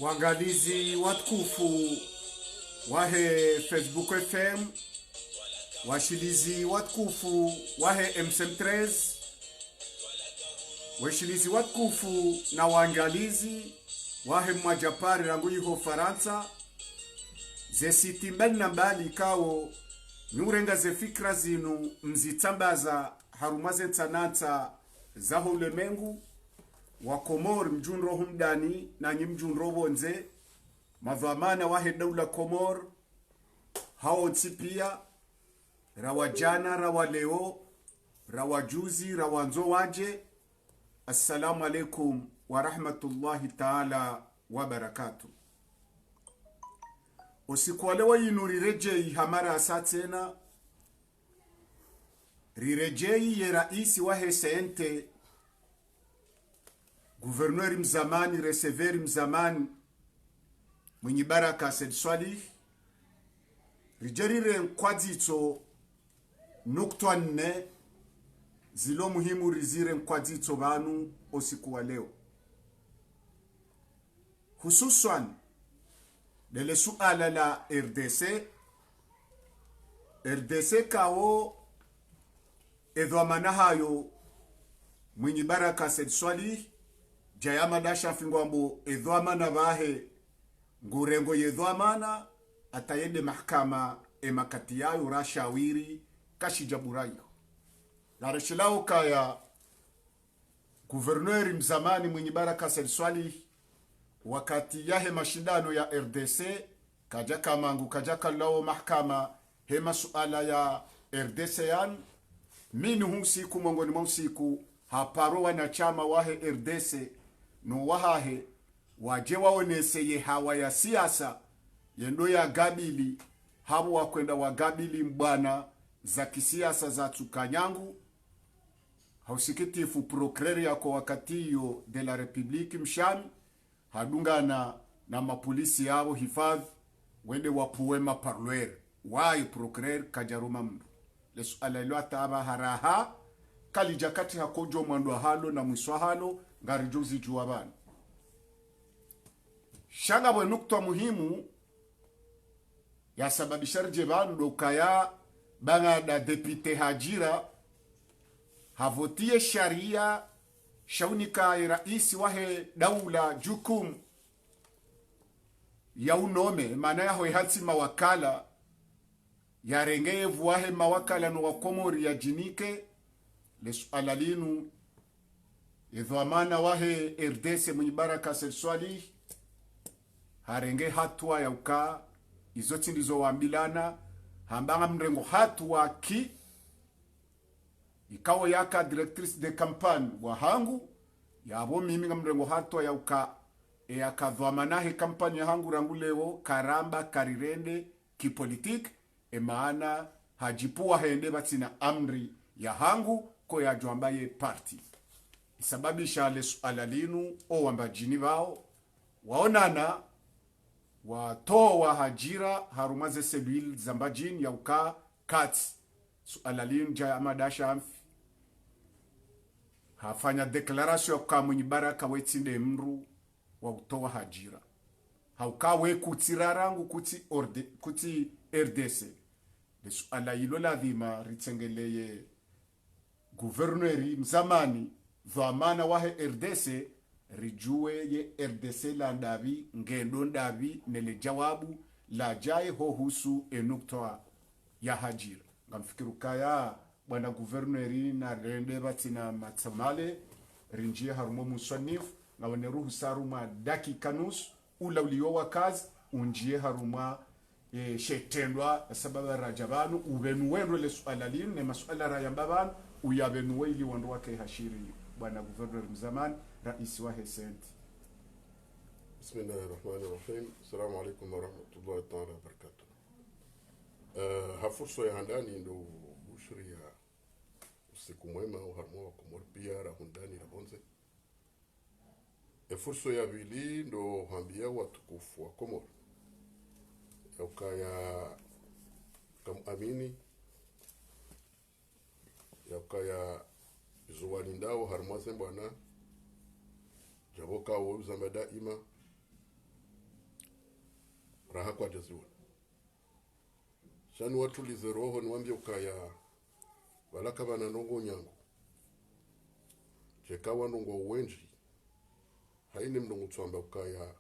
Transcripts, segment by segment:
Waangalizi watukufu wahe Facebook FM, washilizi watukufu wahe M3, washilizi watukufu na waangalizi wahe Mwajapari rangu yiho Faransa, ze siti mbali na mbali kao nurenga ze fikra zinu mzitambaza harumaze ntanata zaho ulemengu wa Komor mjunro humdani na njimjunro bonze mavamana wahe daula Komor hao tsipia rawa jana rawa leo rawa juzi rawa nzo waje. Assalamu alaikum wa rahmatullahi ta'ala wa barakatuh. Usiku wa leo yinu rirejei hamara asatena rirejei ye raisi wahe sente Gouverneur mzamani, receveur mzamani, mwenye baraka Said Swalih, rijerire mkwadzito nukta nne zilo muhimu rizire mkwadzito banu usiku wa leo. Hususan, dele suala la RDC kao edho manahayo mwenye baraka Said Swalih, jayama dasha fingwambo edhoamana bahe ngurengo yedhoamana atayende mahkama emakati yayo rashawiri kashijaburayo lareshilao kaya Gouverneur mzamani mwenye baraka Said Swalih wakati yahe mashindano ya RDC kajaka mangu kajaka lao mahkama hema suala ya RDC yan minu siku mongoni mausiku haparo wanachama wahe RDC no wahahe waje waoneseye hawa ya siasa yendo ya gabili habu wakwenda wagabili mbwana za kisiasa za Tukanyangu hausikitifu procureur yako wakati yo de la Republique mshami hadungana na mapolisi yao hifadhi wende wapuwema parloir wae procureur kajaruma mdu lesu alailo ataba haraha kalijakati hakojo mwando halo na mwiswa halo ngarijuzi juwabani. Shanga bwe nukta muhimu ya sababishar jebanu dokaya banga da depute Hajira havotie sharia shaunika raisi wahe daula jukum ya unome maana ya hoihatsi mawakala ya rengevu wahe mawakala no wakomori ya jinike lesu alalinu idhamana wahe RDC mwenye baraka Said Swalih harenge hatua ya uka izoti ndizo wambilana hambanga mrengo hatua ki ikawa yaka directrice de campagne wa hangu yabo mimi mrengo hatua ya uka akadhamanahe kampanya hangu rangu leo karamba karirende kipolitik maana hajipua hende batina amri ya hangu ko ya jwambaye party isababisha le alalinu o wambajini bao waonana watoa hajira harumaze selwil zambajin ya uka kati alalinu jaya amadasha amfi hafanya deklarasyon ya kukaa mwenye baraka wetinde mru wa utoa hajira haukawe kutirarangu kuti RDC lesu ala ilo ladhima ritsengeleye guverneri mzamani dhamana wahe RDC rijue ye RDC la ndavi ngendo ndavi nele jawabu la jaye ho husu enuktoa ya hajira ngamfikiru kaya bwana guverneri na rende batina matsamale rinjie harumo muswanifu na waneruhu saruma daki kanus ula uliowa kazi unjie haruma shetendwa sababu rajabanu ubenuwendwe le suala linu ne masuala rayambabanu uyabenuwe ili wandu wake hashiri bwana guverneri mzamani raisi wa hesenti. Bismillahirrahmanirrahim. Assalamu alaikum warahmatullahi ta'ala wabarakatuh. Hafurso ya handani ndo ushuri ya usiku mwema uharmo wa kumor pia rahundani rabonze. Furso ya vili ndo hambia watukufu wa Komor ya ukaya kamamini ya ukaya zuwani ndao harmaze bwana jaboka uza madaima raha kwa jazuwa shani watu lizeroho niwambia ukaya walaka bana ndongo nyango chekawa ndongo uwenji haini mdongo tswamba ukaya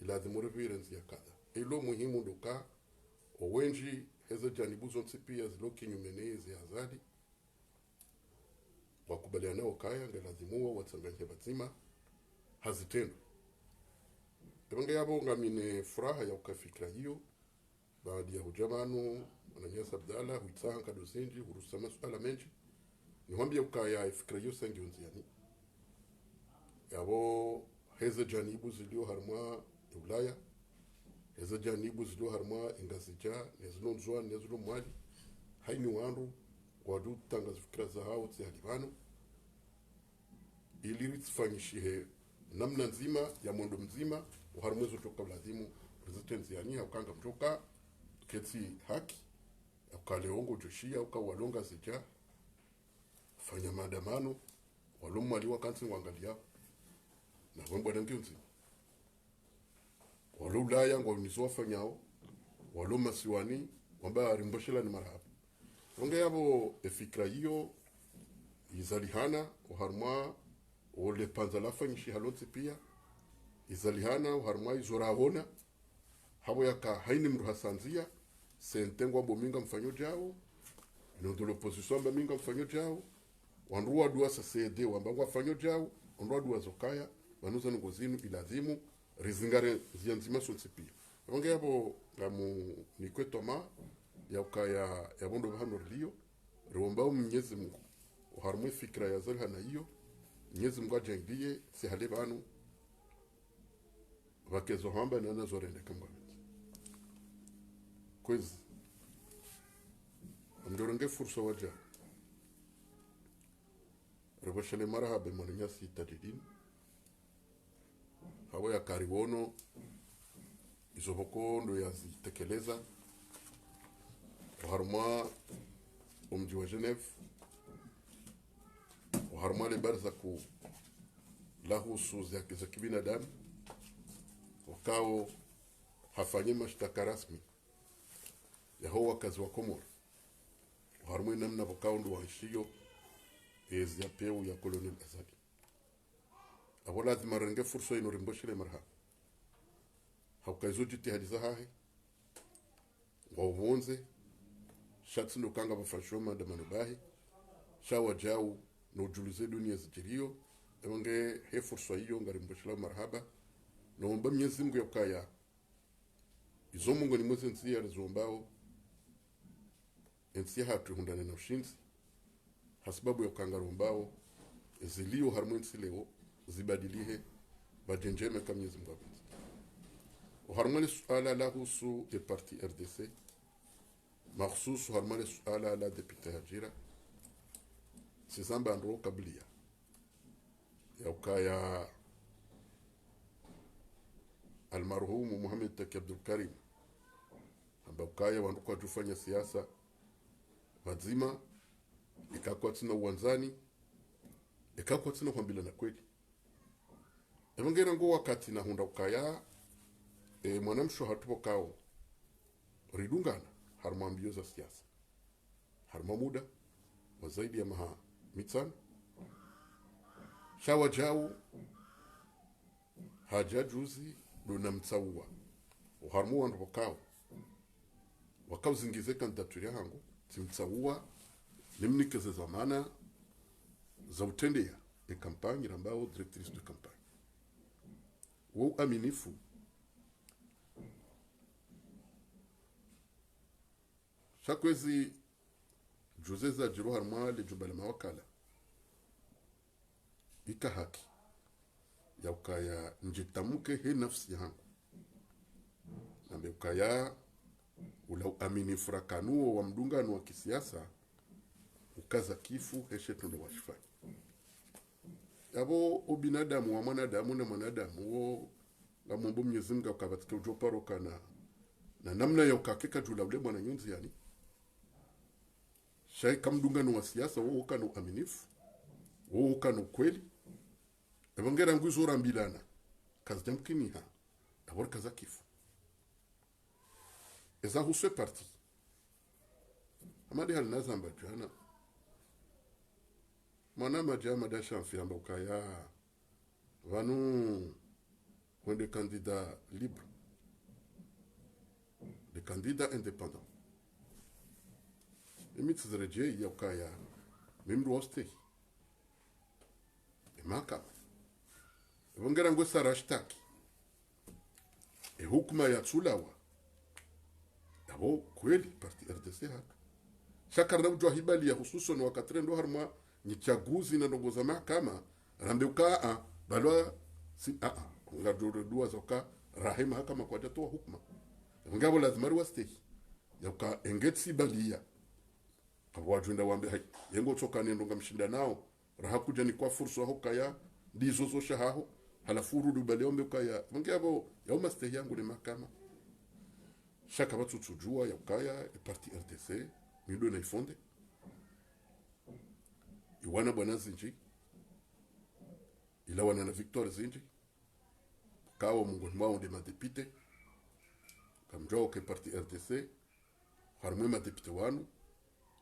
iladhimuri virenzi ya kada ilo muhimu nduka owenji heza janibuzo nsipia zilo kinyumenezi azadi wakubaliana ukaya ngelazimua watsanganye batima hazitendo ebenge yabo ngamine furaha ya ukafikira hiyo baada ya hujamanu ananyesa abdala huitsanka dosenji hurusama suala menji niwambia ukaya ifikira hiyo sengi unziani yabo heza janibu zilio harma ulaya heza janibu zilio harma ingazija nezilo nzwa nezilo mwali haini wandu wadu tanga zifikira za hao tsi halibano ili ritfanyishihe namna nzima ya mondo mzima uharmwezo toka lazimu rezitenziani haukanga mtoka ketsi haki ukaleongo joshia ukawalonga zija fanya maandamano walomu waliwa kansi wangalia na wembo nangionzi walo ulaya ngo nizo fanyao walo masiwani wamba rimboshela ni marahaba onge yabo efikra hiyo izalihana uharma ole panzala fanyishi halotsi pia izalihana uharma izorahona habo yaka haini mru hasanzia sentengwa bominga mfanyo jao ndo l'opposition ba minga mfanyo jao wanruwa dua sa CD wambangwa fanyo jao wanruwa dua zokaya wanuza ngozinu ilazimu rizingare zianzima sonsipi onge hapo ngamu nikwe toma ya ukaya ya bondo bahano rilio ruombao Mwenyezi Mungu uharmu fikra ya zalhana hiyo Mwenyezi Mungu ajengie si halebanu wakezo hamba na nazorende kama kwezi amdoronge fursa waja rebashale marahaba mwanya sita didin hawa ya kariwono izoboko ndo yazitekeleza uharma umji wa Geneve uharma le barza ku lahusu za kibinadamu wakao hafanye mashtaka rasmi ya hao wakazi wa Komoro uharma namna wakao ndo waishio ezi ya peu ya Colonel Azadi abo lazima renge fursa ino rimboshile marhaba haukazo jitihadi za hahe wawonze shatsi no kanga bafashoma ndamano bahi shawa jao no julize dunia zijirio ewange he fursa hiyo ngarimboshila marhaba no mba Mwenyezi Mungu yakaya izo Mungu ni mwezi nsi ya rizombao ensi hatu hundane na ushinzi hasibabu ya kangarombao zilio harmonsi leo zibadilihe bajenjeme kama Mwenyezi Mungu apenzi. Uharmale suala la husu e parti RDC makhsusu harmale suala la depute Hajira sizamba ndo kablia ya ukaya almarhumu Muhammad Taki Abdul Karim amba ukaya wanduka tufanya siasa wazima ikakuwa tuna uwanzani ikakuwa tuna kwambila na kweli evangera ngo wakati na hunda ukaya mwanamsho hatupo kao ridungana harma mbio za siasa harma muda wa zaidi ya maha mitsan shawa jau haja juzi dona mtsaua uharmu wandu wakao zingize kandidaturi yangu timtsaua nimnikeze zamana za utendea kampani ambao directrice de campagne wo aminifu shakwezi juzeza jiru harma le jubala mawakala ika haki ya ukaya njitamuke he nafsi yangu nambe ukaya ula aminifu rakanuo wa mdungano wa kisiasa ukaza kifu heshe tunde washifanya yabo ubinadamu wa mwanadamu na mwanadamu wo ngamombo Mwenyezi Mungu akabatika ujoparo kana na namna ya ukakeka jula ule mwana nyunzi yani shai kamdungano wa siasa wo ukana uaminifu wo ukana ukweli ebongera nguzura mbilana kazi jamkini ha dabor kaza kifu eza huswe parti amadi hal nazamba jana mwana majama da shanfi amba ukaya vanu wende candidat libre de candidat indépendant emitsreje ya ukaya memru hoste emaka evongera ngo sarashtaki hukuma ya tsulawa dabo kweli parti RDC haka shakara ujwa hibali ya hususan wakati ndo harma ni chaguzi na ndongoza mahakama rambeuka balwa si ngadoro dua zoka rahima hakama kwa jatoa hukuma ngabo lazima ruwaste yoka engetsi balia kabwajunda wambe hai yengo toka nendo ngamshinda nao rahakuja ni kwa fursa hokaya ndizo zo shahaho halafu rudu baliombe kaya ngabo yauma ste yangu ni mahakama shaka watu tujua yakaya parti RDC mido na ifonde iwana bwana zinji ila wana na Victor zinji kawo mungu mwao de madepite kamjao ke parti RDC harmwe madepite wanu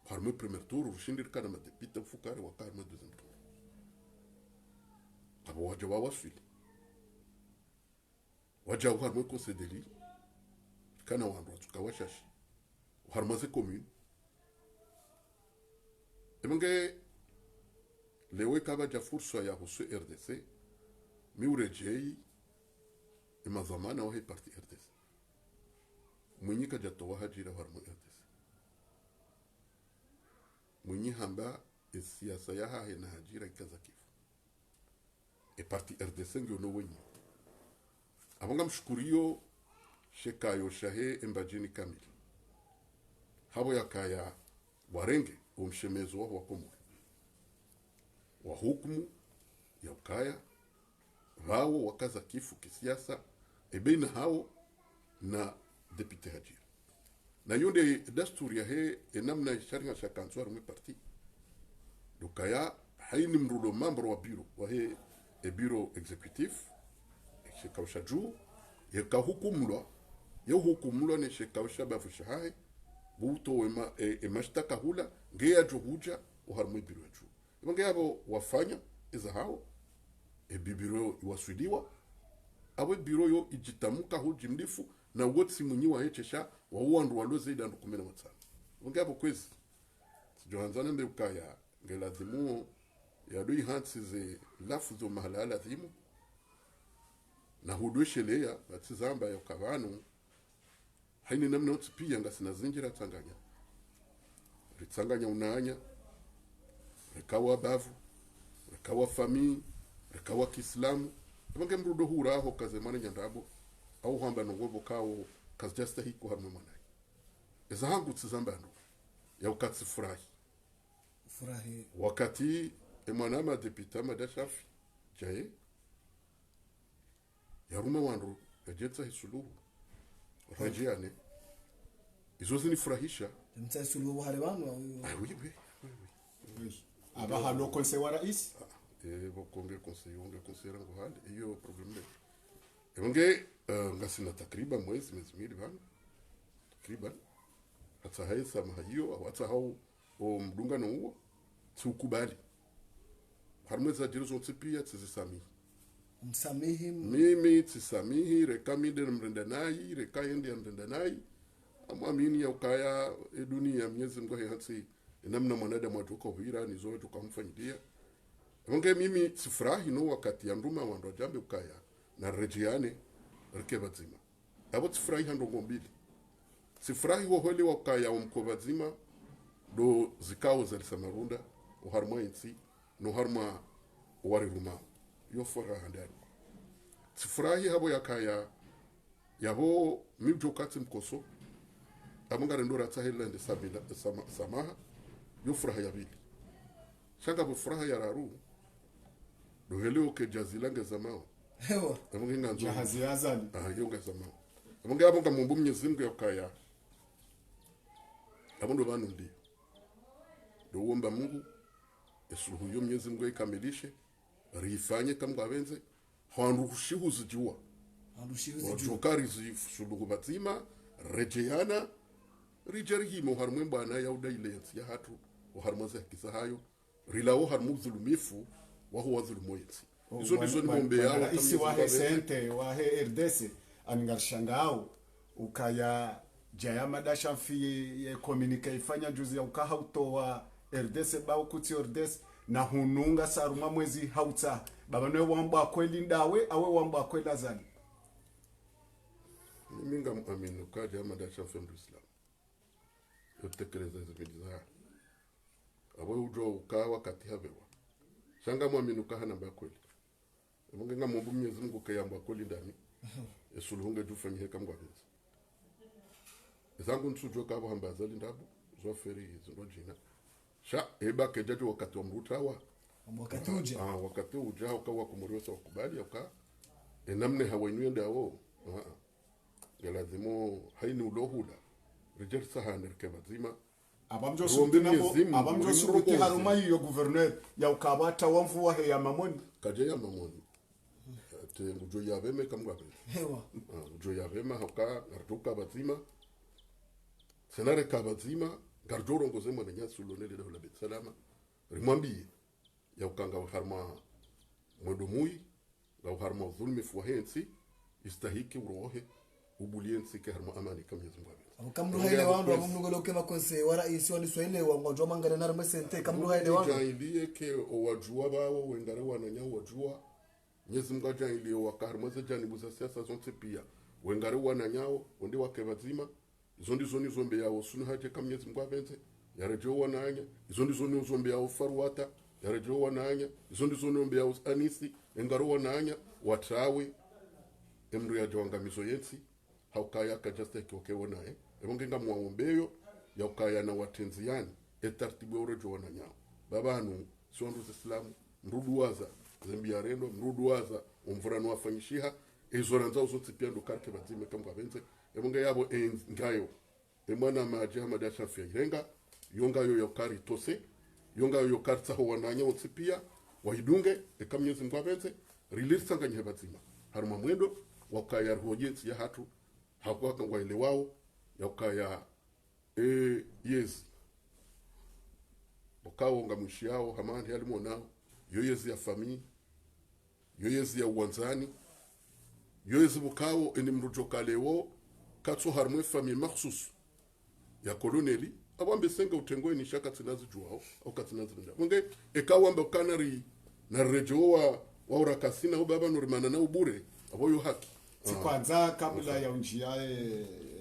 harmwe premier tour ushindir kana madepite fukare wakar ma deuxième tour abo wajawa wasfili wajawa harmwe conseil d'élite kana wandu tukawashashi harmaze commune emange lewe kaba ja fursa ya husu RDC miurejei imazamana wa parti RDC mwenyika jatowa hajira harmo RDC mwenyi hamba siasa ya hahe na hajira ikaza kifu parti RDC ngyo no wenyi abanga mshukurio shekayo shahe embajini kamili habo yakaya warenge umshemezo wa komori wa hukumu ya ukaya wao wakaza kifu kisiasa ebena hao na depute Hajira na yonde dasturi ya he enamna sharinga shakanzwa rume parti dukaya haini mrulo membre wa bureau wa he bureau executif shekawsha juu ya hukumulwa ne shekawsha bafu shahae buto mashtaka hula ngeya juhuja uharmu bureau ya juu ibange yabo wafanya iza hao bibiro iwasudiwa awe biro yo ijitamuka hoji mdifu na wotsi munyi wa hechesha wa uandu walo zaidi andu 15 ibange yabo kwezi johanzana mbe ukaya ngelazimu ya doi hansi ze lafu zo mahala thimu na hudweshelea batizamba ya kabanu haini namna utipia ngasina zinjira Tanganya ritsanganya unanya rekawa bavu rekawa famii rekawa Kiislamu ebange mrudo hura ho kaze mane nyandabo au hamba ngobo kao kazi jasta hiko harme manai eza hangu tsizambando ya ukatsi furahi wakati emanama deputa madashafi jaye yarume wandu yajetsa hisuluhu rajiane izo zinifurahisha mtsa suluhu hare banu oui aba halo conseil wa rais bokombe conseil rangu hali hiyo problem le ebange ngasina takriban mwezi mbili bana takriban hata haisa mahiyo au hata hao o mdunga no huo tukubali harmeza jiruzo tsipia tsisami msamihi mimi tsisamihi rekamide mrendanai rekaende mrendanai amwamini ya ukaya dunia Mwenyezi Mungu hatsi namna mwanadamu atuko hira ni zoe tukamfanyidia nge mimi sifurahi no wakati ya nduma wando jambe ukaya na rejiane rekebazima abo sifurahi hando ngombili sifurahi wo holi wakaya umkobazima do zikao za samarunda uharma insi no harma wari ruma yo fora handani sifurahi habo yakaya yabo mibjo kati mkoso amungare ndora tsahela ndi sabila samaha yo furaha ya bili shanga bo furaha ya raru do heleo ke jazilange zamao hewa amunga nzo jahazi azali yonga zamao amunga abonga mumbu Mwenyezi Mungu yakaya abundo banu ndi do womba Mungu esuluhu yo Mwenyezi Mungu ikamilishe rifanye kama abenze handu kushihuzi jua wajokari zisuluhu batima rejeana rijeri mo harmwe bana ya udailensi ya hatu o harmaza kisa hayo rilawo harmu zulumifu wa huwa zulumoyeti izo ndizo ngombe yao isi wa hesente wa RDC angarshangao ukaya jaya madasha fi ye communique ifanya juzi ya ukaha utowa RDC ba ukuti RDC na hununga saruma mwezi hautsa baba no wamba kweli ndawe awe wamba kweli azani minga aminu kaja madasha fi Islam yotekeleza zimiliza awe ujo ukawa kati habewa shanga mwaminu kahana bakweli mungu nga mumbu Mwenyezi Mungu kayamba kweli ndani esuluhunga jufanye kama ngwabenzi zangu nsujo kabo hamba zali ndabo zo feri zo jina sha eba kejajo wakati wa mrutawa wakati uja ukawa kumuriosa wakubali uka enamne hawainwe ndawo galazimo haini ulohuda rijer sahane kebazima abamjo suruki haruma hiyo gouverneur ya ukabata wamfu wa ya mamoni kaje ya mamoni te ngujo ya beme kamwa be hewa ngujo ya bema hoka garduka bazima senare kabazima gardoro ngozema na nyasu lonele da la salama rimwambi ya ukanga harma modumui la harma zulmi fuhensi istahiki urohe ubuliensi ke harma amani kam yazumba kamru haile wandu amumnugo ke makonse wala isi wali swahili wango joma ngana na remesente kamru haile wandu jaili ke owajua bawo wengare wananya wajua Mwenyezi Mungu jaili wakarmaze jani buza siasa zonte pia wengare wananyao onde wakebazima izo ndizo ni zombe yao sunu haje kam Mwenyezi Mungu abenze yarejo wananya izo ndizo ni zombe yao farwata yarejo wananya izo ndizo ni zombe yao anisi engaro wananya watawe emru ya jawangamizo yensi haukaya kajasta kiokewona ebongenga muombeyo ya ukaya na watenziani etartibu orojo wananyao babanu sondu islamu mruduwaza zambia rendo mruduwaza umvurano wafanyishiha ezoranza uzotsipia ndo karke bazime kamba benze ebonge yabo ngayo emwana maji hamadasha fya irenga yonga yo yokari tose yonga yo yokartsa ho wananya utsipia wahidunge ekamnyezi ngwabenze release nganye bazima haruma mwendo wakaya ruhojensi ya hatu hakuwa kangwaile wao yakaya yes bokao ngamushi yao hamani halimo nao yoyezi ya famii yoyezi ya uwanzani yoyezi bokao eni mrujokalewo katso harmwe famii makhsus ya koloneli abambe senga utengoe ni shaka tsinazi juao au katsinazi nda munge ekawamba kanari na rejoa wa urakasina ubaba nurimana na ubure aboyo haki kwanza kabla ya unjia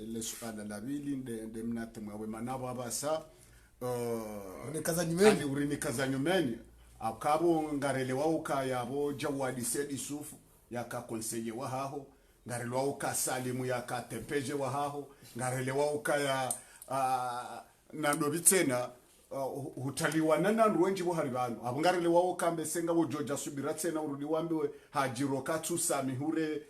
le suala la bili de mnate mwe manabo abasa urini kaza nyumeni akabo ngarele wauka yabo Jawadi Said Isufu yakakonseye wa haho ngarelewa ukasalimu yakatempeje wa haho ngarelewa ukaya nandobitsena hutaliwa nanandu wenji bo hari bantu abungarelewa ukambe senga bo Georgia subira tsena urudi wambiwe hajiro katsusami hure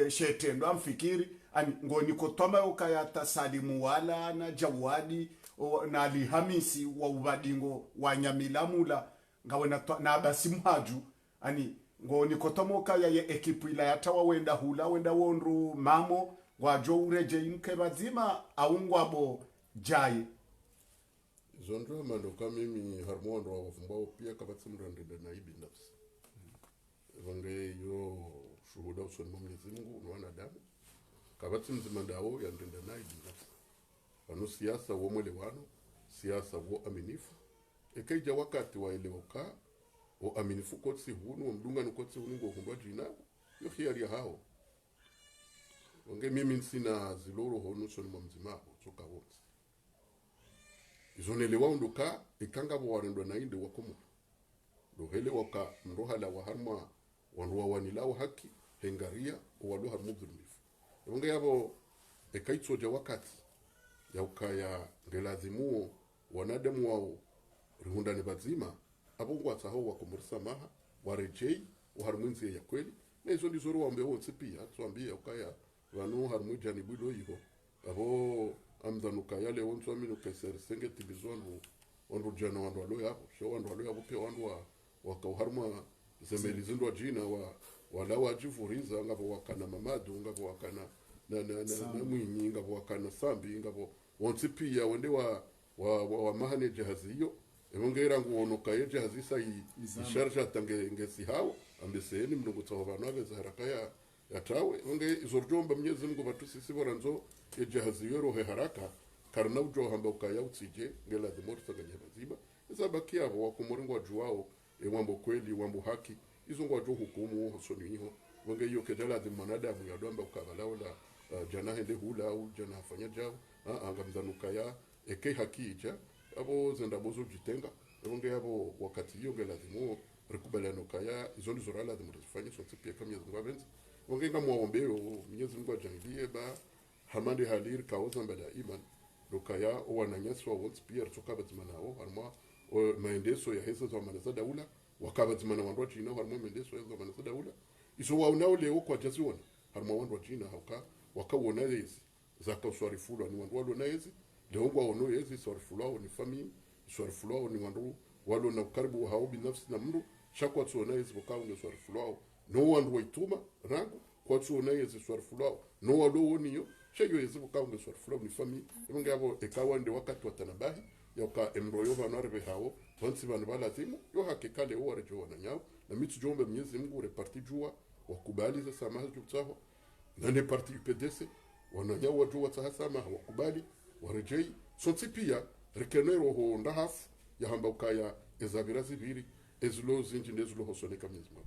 shetendo amfikiri ani ngoni kotoma ukaya tasalimu wala na jawadi na lihamisi wa ubadingo wa nyamilamula ngawe na basi mhaju ani ngoni kotomoka ya ekipu ila yatawa wenda hula wenda wonru mamo wajo ureje imke bazima aungwabo jai zondro mandoka mimi harmondo wa fumbao pia kabatsi mrandende na ibi nafsi vange yo shuhuda usoni Mwenyezi Mungu na wanadamu kabatsi mzima ndao ya ndende na ibi nafsi wano siasa wo mwelewano siasa wo aminifu ekeja wakati wa elewoka o aminifu kotsi hunu o mdunga nukotsi hunu ngo hundwa jina yo hiari hao wange mimi sina ziloro honu soni mzima toka wote izonelewa unduka ikanga bo warendo na inde wakomo do hele waka mrohala wa harma wanwa wanilao haki hengaria walu harmu dhulmifu wange yabo ekaitso ja wakati ya ukaya ngelazimuo wanadamu wao rihundani bazima abungwa taho wakumurisa maha warejei uharmunzi ya kweli na hizo ndizo roho ambaye wote pia tuambia ukaya wanu harmu janibu do hiyo abo amdanuka yale wonso amino keser senge tibizonu ondu jana wandu alo yapo sho wandu alo yapo pia wandu wakauharma zemelizindo jina wala wajifuriza ngabo wakana mamadu ngabo wakana na mwinyi ngabo wakana sambi ngabo wonsi pia wende wa mahane jahazi hiyo ebongera nguonoka ye jahazi sai isharsha tange ngesi hao ambeseni mnungu tawabano abeza haraka ya tawe onge izorjomba Mwenyezi Mungu batusisi boranzo ye jahazi yoro he haraka karna ujo hamba ukaya utsije ngela de morta ganya baziba ezabakia abo wakomoringo juwao wambo kweli wambo haki izo ngwajo hukumu hosoni hiyo onge hiyo kedala de manadamu ya domba ukabala wala jana hende hula au jana afanya jao angamzanuka ya eke hakija abo zenda bozo jitenga onge abo wakati hiyo ngela de rekubaliano kaya izo ndizo rala de mtafanya sote pia kama Mwenyezi Mungu abenzi onge ngamwaombeo Mwenyezi Mungu ajangilie ba hamande halir kaoza mbada iman dokaya wananyaswa wote pia tukabazimana wao harma maendeso ya hesa za manasa daula wakabazimana wandu china harma maendeso ya manasa daula iso waunao leo kwa jaziona harma wandu china hauka wakawona hizi zaka swarifulo ni wandu walo na hizi leo kwa ono hizi swarifulo ni family swarifulo ni wandu walo na karibu hao binafsi na mtu shakwa tuona hizi wakao ni swarifulo no wandu waituma rangu kwa tuona hizi swarifulo no walo woniyo sheyo yezibu kaunge swarifulo ni family ebonge abo ekawande wakati watanabahi yoka emroyo vanarbe hao wansi vanhu valazimu yo hakikale owarejo wananyao na mitu jombe Mwenyezi Mungu reparti jua wakubali za samaha jutaho na ne parti UPDC wananyao wajua tahasama wakubali warejei sonti pia rekenero ho ndahaf ya hamba ukaya ezabira zibiri ezlo zinji ndezlo hosoneka Mwenyezi Mungu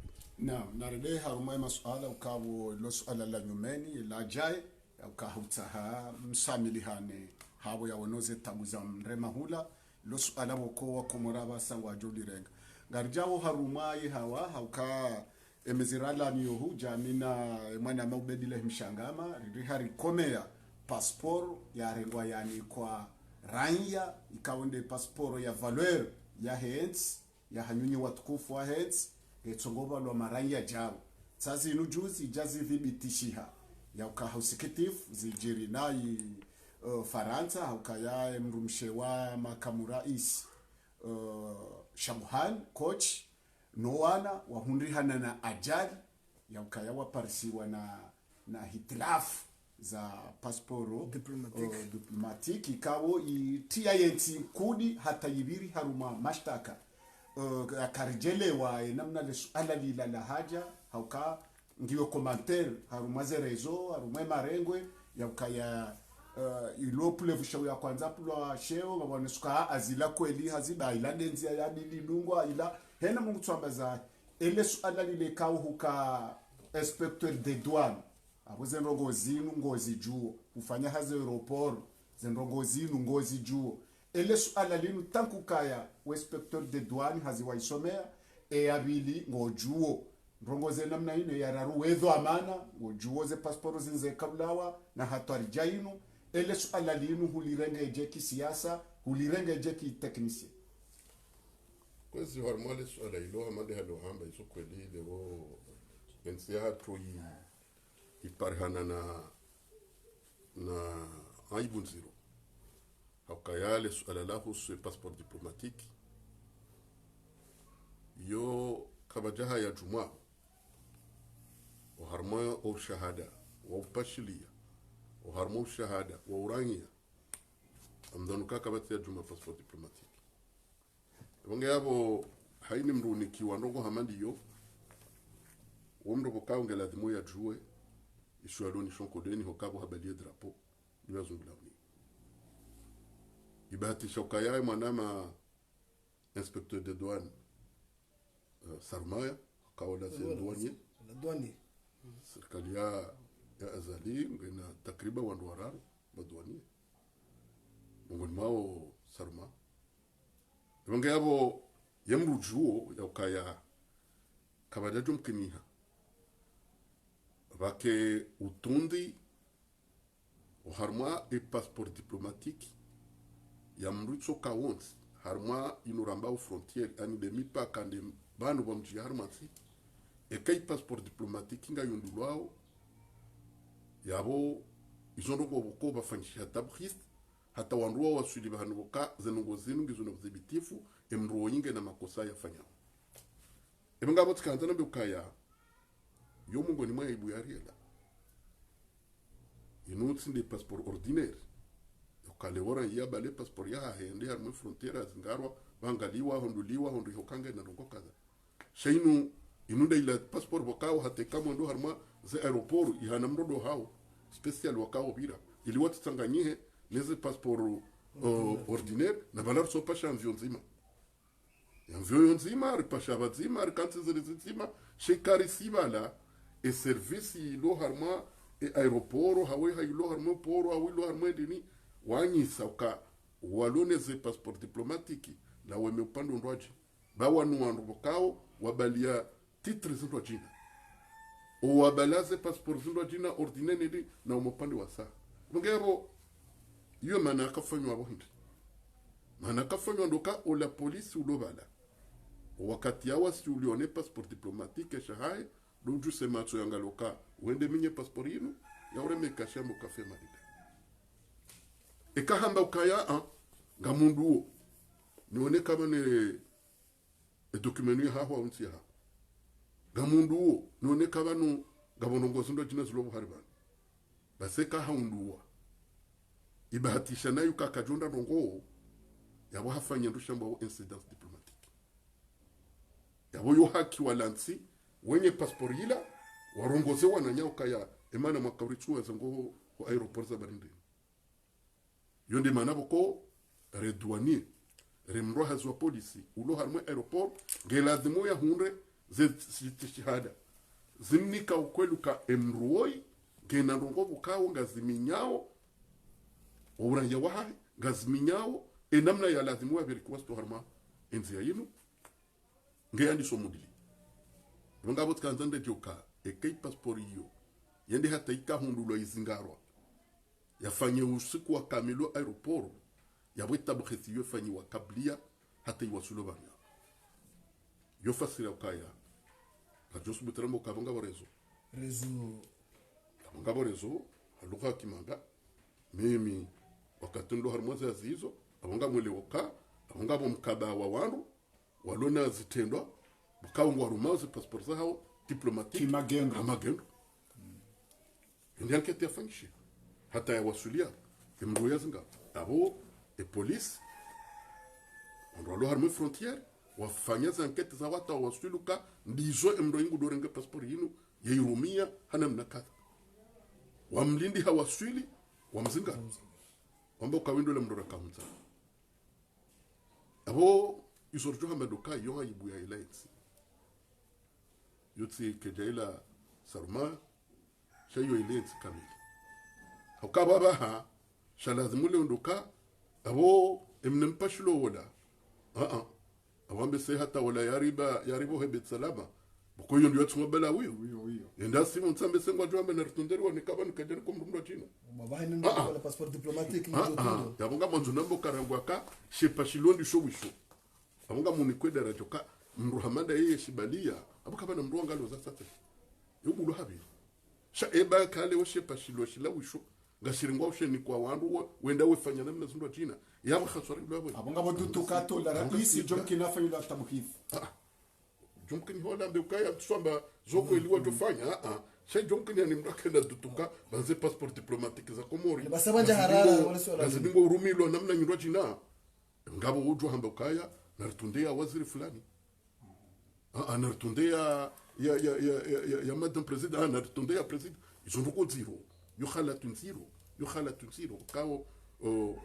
na rede harumai masuala ukawo lo suala la nyumeni la jai ukahutaha msamilihane habo ya wonoze tabuza mrema hula lo suala woko wakomoraba sangwa jodirenga garjawo harumai hawa hauka emezirala niyohu jamina mwana maubedile mshangama rihari komea passport ya rengwa yani kwa ranya ikawende passport ya valeur ya heads ya hanyunyi watukufu wa heads etsongoba lo maranya jao sasa inujuzi jazi vibitishiha ya ukahausikitif zijiri nai Faransa haukaya mrumshewa makamu rais Shabuhan coach noana wahundrihana na ajali ya ukaya waparisiwa na hitilaf za pasporo diplomatic ikawo itia yenti kudi hata yibiri haruma mashtaka akarjelewa namna le suala lila la haja hauka ngiyo commentaire harumaze rezo harumwe marengwe ya ukaya ilo pulevusha ya kwanza pulwa sheo ngabonesuka azila kweli haziba ila denzi ya bililungwa ila hena mungu twambaza ele suala lile kawo huka inspecteur des douanes abo zenrogo zinu ngozi juo ufanya haze aeroport zenrogo zinu ngozi juo ele suala linu tankukaya inspecteur des douanes haziwa isomea abili ngojuo rongoze namna ine yararu wezo amana ujuoze passport zinze kablawa na hatari jainu ele suala linu hulirenge je kisiasa hulirenge je ki teknisi kwezi harmale suala ilo amande halo hamba iso kweli leo ensia tu iparhana na aibun zero hakayale suala lahu su passeport diplomatique yo kabajaha ya juma وهرما أو شهادة وبشلية وهرمو شهادة وورانية أمدانو كاكبت يا جماعة باسبور دبلوماتيك wange yabo haini mruni kiwandogo hamandi yo womdo kaunge lazimo ya juwe ishu aloni shonko deni hokabo habalie drapo niwa zungulauni ibahati shokaya manama inspecteur de douane Sarmaya kaola douanier serikali ya azali ngena takriba wandu wararu badwani mungoni mao Sarma wange yabo yemrujuo yakaya kabadajo mkiniha vake utundi harma e passeport diplomatique yamrutso kawons harma inuramba au frontière ani de mipa kande banu bamji harmasi e kay passeport diplomatique nga yondulwao yabo izondo ko bafanyisha tabrist hata wanduwa wasuli bahanuka zenungo zinu ngizo nobzibitifu emroyinge na makosa yafanya ebanga botskanza nambe ukaya yo mungo ni mwa ibu yariela inutsi ndi passeport ordinaire yokale wora yabale passeport ya hende harmo frontiera zingarwa bangaliwa honduliwa hondu hokange na rongo kaza shainu inunda ila passeport bokao hate kama ndo harma ze aeroport ihana mrodo hao special wakao bira ili watu tanganyihe neze passeport ordinaire na balar so pasha avion nzima avion nzima ripasha bazima rikanti zima shekari sibala e service lo harma e aeroport hawe haylo harma poro hawe lo harma dini wanyi sauka walone ze passeport diplomatique la weme upando ndwaji bawanu wandu wabalia titre zindo jina o wabalaze passeport zindo jina ordinaire ndi na umupande wa saa ngero iyo mana kafanywa abo hindi mana kafanywa ndoka o la police ulobala wakati yawa si ulione passeport diplomatique shahai doju sema to yangaloka wende minye passeport yinu ya ureme kasha mu cafe marida e kahamba ukaya ngamunduo nione kama ne document ha ho unti ha ngamunduo nione kama no gabonongo ndo jina zulo hariban baseka haunduwa ibahatisha nayo kakajunda rongo yabo hafanya ndushambo incidence diplomatique yabo yo haki walansi wenye passport ila warongoze wananyao kaya emana makawrichu zango ko aeroport za barinde yonde manabo ko redouanier remro hazwa police ulo harmo aeroport ngelazimo ya hunre ze shahada zimnika ukweluka emroi ngena rongo bukao ngaziminyao uranja waha ngaziminyao enamna ya lazimu abirikuwa sto harma enzia yinu ngeyandi somudili ngabo tkanzande joka ekay passport yo yende hata ikahundulo izingarwa yafanye usiku wa kamilo aeroport yabwita bkheti yo fanyi wa kablia hata iwasulo banya yo fasira ukaya kajosu butramo kabanga borezo kabanga borezo aluka kimanga mimi wakati ndo harmoza zizo abanga mwelewoka abanga bomkaba wa wandu walona zitendwa bukaungu warumazi passport zao diplomatique magendo ndiye kete function hata ya wasulia emroya zinga abo e police onrolo harmo frontière wafanya enquête za watu wasuluka ndizo emroyingu dorenga passport yinu yeirumia hana mnakata wamlindi hawasuli wamzinga wamba kawindo la mdora kaunta abo isorjo hamba doka yo ayibu ya ilaitsi yotsi kejaila Sarma shayo ilaitsi kamili hakaba baha shalazimule ndoka abo emnempashlo wala awambe se hata wala yaribo hebet salama boko hiyo ndio tsumabela huyo huyo enda simu nsambe sengwa jwambe na rutunderi nikaba nikajani kwa mrundo chino mabahi ndio kwa passport diplomatique ndio yabonga mwanzo nambo karangwa ka shepa shilondi sho wisho abonga munikweda rajoka mru hamada yeye shibalia abuka bana mru ngalo za sasa yobulo habi sha eba kale wo shepa shilo shila wisho ngashiringwa usheni kwa wandu wenda wefanya namna zindo china yabo khaswari lwabo abonga bodutuka to la rais jomkina fanyula tabuhif jomkini hola mbe ukaya tusamba zoko iliwa tofanya sha jomkini ni mrakenda dutuka banze passport diplomatique za Komori basabanja harara wala swala lazima urumilo namna nyiro china ngabo ujo hamba ukaya nartundea waziri fulani nartundea ya madam president nartundea president izonduko zero yukhalatun zero kao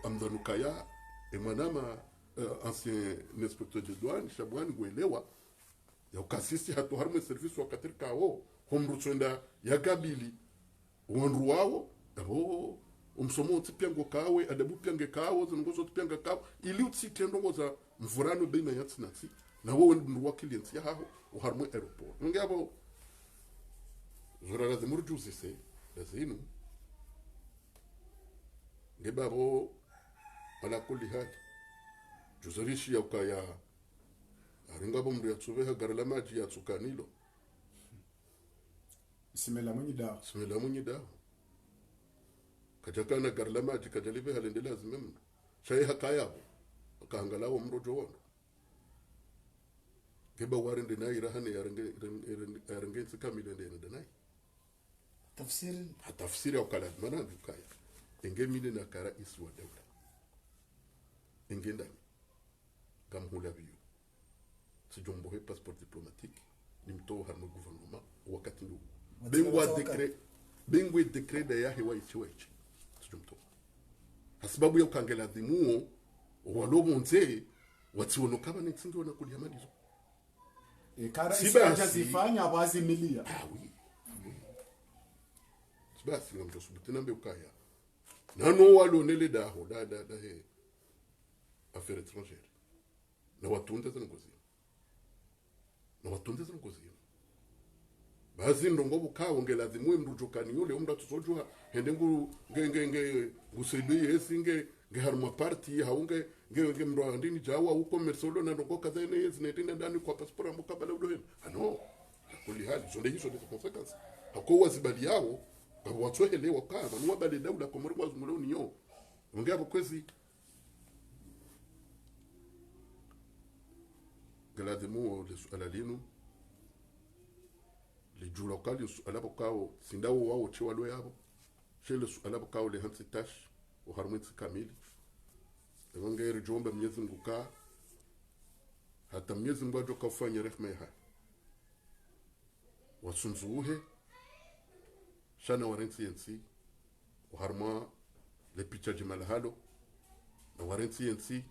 amdanukaya emwanama ancien inspecteur de douane Shabwani kuelewa ya ukasisi hatu harme service wakatiri kao homrutswenda ya gabili wanru wao abo umsomo utipyango kawe adabu pyange kawo zinongozo utipyanga kawo ili utsitendo za mvurano baina ya tsinatsi na wowe ndu wakiliensi ya haho uharmu aeroport ngabo zurara zimurjuzise lazinu ngebabo ala kulli hal juzarishi ya ukaya aringabo mri yatsubeha garala maji ya tsukanilo simela munyi da kajakana garala maji kajalibe halende lazima mno shay hakayabo akangalawo mrojo wono keba warende na irahane yarenge tsikamile ndene danai tafsiri au kala mana bukaya engemile na kara isu wa dawla engenda kamhula biyo sijombo he passeport diplomatique nimto harmo gouvernement wakati ndo bengwa decret da yahe wa ichiwechi sijomto sababu ya ukangela dhimuo walobo nze watiwono kama nitsinge wana kuliamalizo kara isiaja zifanya abazimilia basi ngamto subutina mbe ukaya nano walonele daho da he affaires étrangères na watunde zan ngozi bazi ndongo bukawo ngelazimu mrujukani yule umda tusojua hende nge ngusaidia yesinge ngeharma party haunge nge mro ndini jawa uko mersolo na ndongo kaza ne yezi netinda ndani kwa passport mukabala udohen ano kuli hali zonde hizo des conséquences hako wazibali yao ngabo watsohelewa kama nuwa bale dawla Komori mwazumulo niyo ngabo kwezi galazimu le linu le jula kali alabokao sindawo wao chiwalo yabo shele alabokao le hansi tash o harmwitsi kamili ngere jomba Mwenyezi Mungu ka hata Mwenyezi Mungu ajo kafanya rehema ya wasunzuhe shana warensi yensi o harma le picha jimal halo na warensi yensi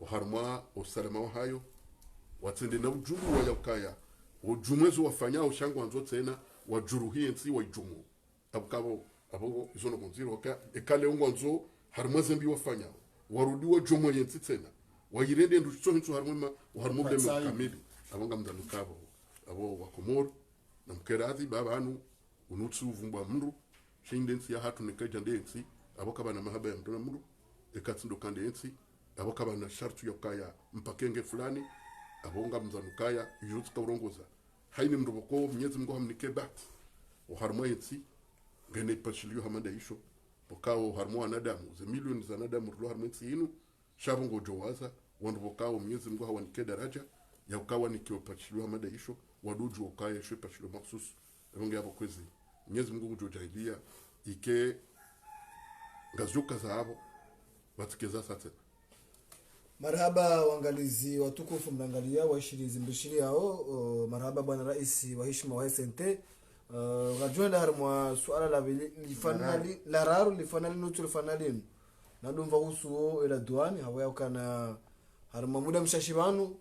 o harma o salama wa hayo watende na ujumbe wa yakaya ujumwezo wafanya ushango anzo tena wajuruhi ensi wa ijumu abukabo abo izono konziro ka ekale ungonzo harma zambi wafanya warudi wa jumu yensi tena wayirende nducho hinso harma harma bleme kamili abanga mdalukabo abo wa Komoro na mkerazi babanu unutsu vumba mndu shindensi ya hatu nikaja ndensi abokaba na mahaba ya mtona mndu ekatsindo kande ensi abokaba na shartu yakaya mpakenge fulani abonga mzanukaya yutska urongoza haini mroboko Mwenyezi Mungu hamnike bat uharmo yetsi ngene pashiliyo hamanda isho bokao harmo anadamu ze milioni za nadamu ro harmo yetsi inu shabongo jowaza wandu bokao Mwenyezi Mungu hawanike daraja ya ukawa nikio pashiliyo hamanda isho waduju ukaya shwe pashiliyo maksus ebonge abo kwezi Mwenyezi Mungu mjojailia ike ngazuka za abo watikeza sasa. Marhaba wangalizi watukufu mnaangalia waishirizi mbishiri yao marhaba bwana rais wa heshima wa SNT rajwenda harmwa suala la lifanali la raru lifanali nutu lifanali na dumva husu ila duani hawaya kana harmwa muda mshashibanu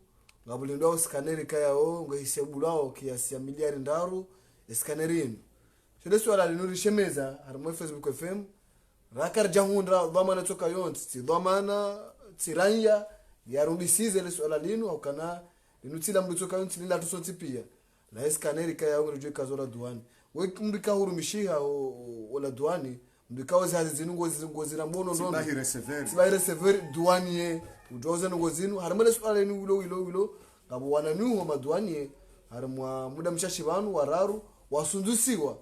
ngabulindwa skaneri kayao ngahisebulao kiasi ya miliari ndaru skanerin shede suala linurishemeza harmwa Facebook FM rakar jahundra dhamana toka yonti dhamana tiranya yarudisize le swala linu au kana linutila mlutoka yonti lila tusonti pia na scanner kaya unajua kazora duani we mrika hurumishiha wala duani mrika wazi zinu ngozi rambono ndo sibahire severi duani ye ujoze ngozinu haramale swala ni wilo ngabo wananu wa duani haramwa muda mshashi banu wararu wasundusiwa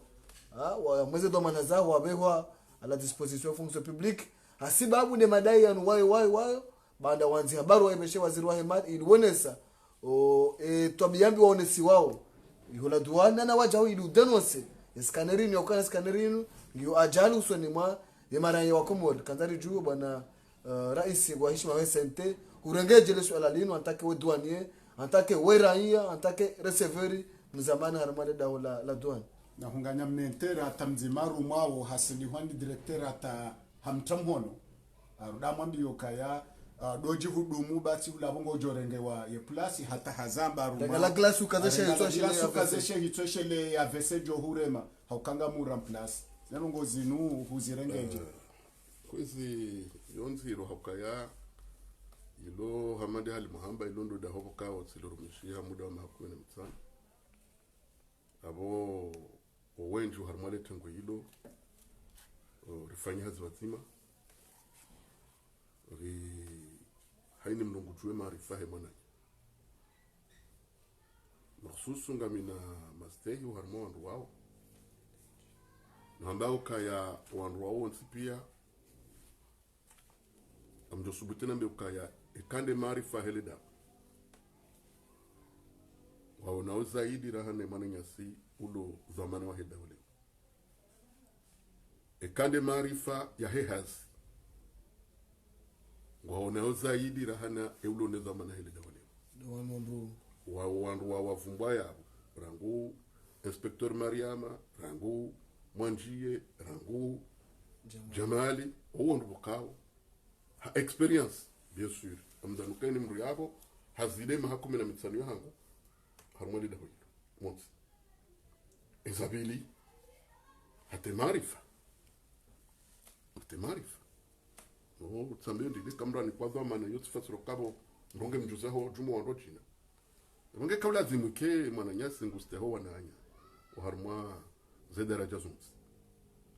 wa mweze do manaza wabehwa à la disposition fonction publique asibabu ne madai yanu wayo baada wanzi habari waimeshe waziri wa hemad ilionesa twabiyambi waonesi wao yola duana na wajao ilu denonse scannerini yokana scannerini ndio ajali usoni mwa yemara ya wakomod kanzari juu bwana rais wa heshima wa SNT urengeje le swala lino antake we douanier antake we raia antake receveri mzamani haramade dawo la douane na hunganya mnentera atamzimaru mwao hasili hwandi directeur ata hamtamhono arudamwambi yokaya doji hudumu basi ulabongo jorengewa ye plus hata hazamba ruma la glace ukazeshe hitweshele ya vese johurema haukanga muram plus nanongo zinu huzirengeje kwezi yonziro haukaya ilo hamadi hali muhamba ilondo da hoboka otsilurumishia muda wa mahakumi na mtsana abo owenju harmale tengo hilo rifanya hazi wazima haini mlungu juwe maarifa he mwana maksusu ngamina mastehi uharmo wandu wao na ambao kaya wandu wao wansi pia amjo subutina mbe ukaya ikande maarifa helida wao nao zaidi rahane mwana nyasi ulo zamani wa heda ule ikande maarifa ya hehazi waonao zaidi rahana eulo ne zamani helida ule wandu wa wavumbwa yabo rangu inspecteur Mariama rangu Mwanjie rangu Jamali owondo bukao ha experience bien sûr amdanukeni mru yabo hazile mahakumi na mitsano yangu harmoni da hoyo mons ezabili hate marifa no tsambe ndi kamra ni kwa zamana yote fasiro kabo ndonge mjuza ho jumu wando china ndonge kabla zimuke mwana nyasi nguste ho wananya uharma zedara jazunzi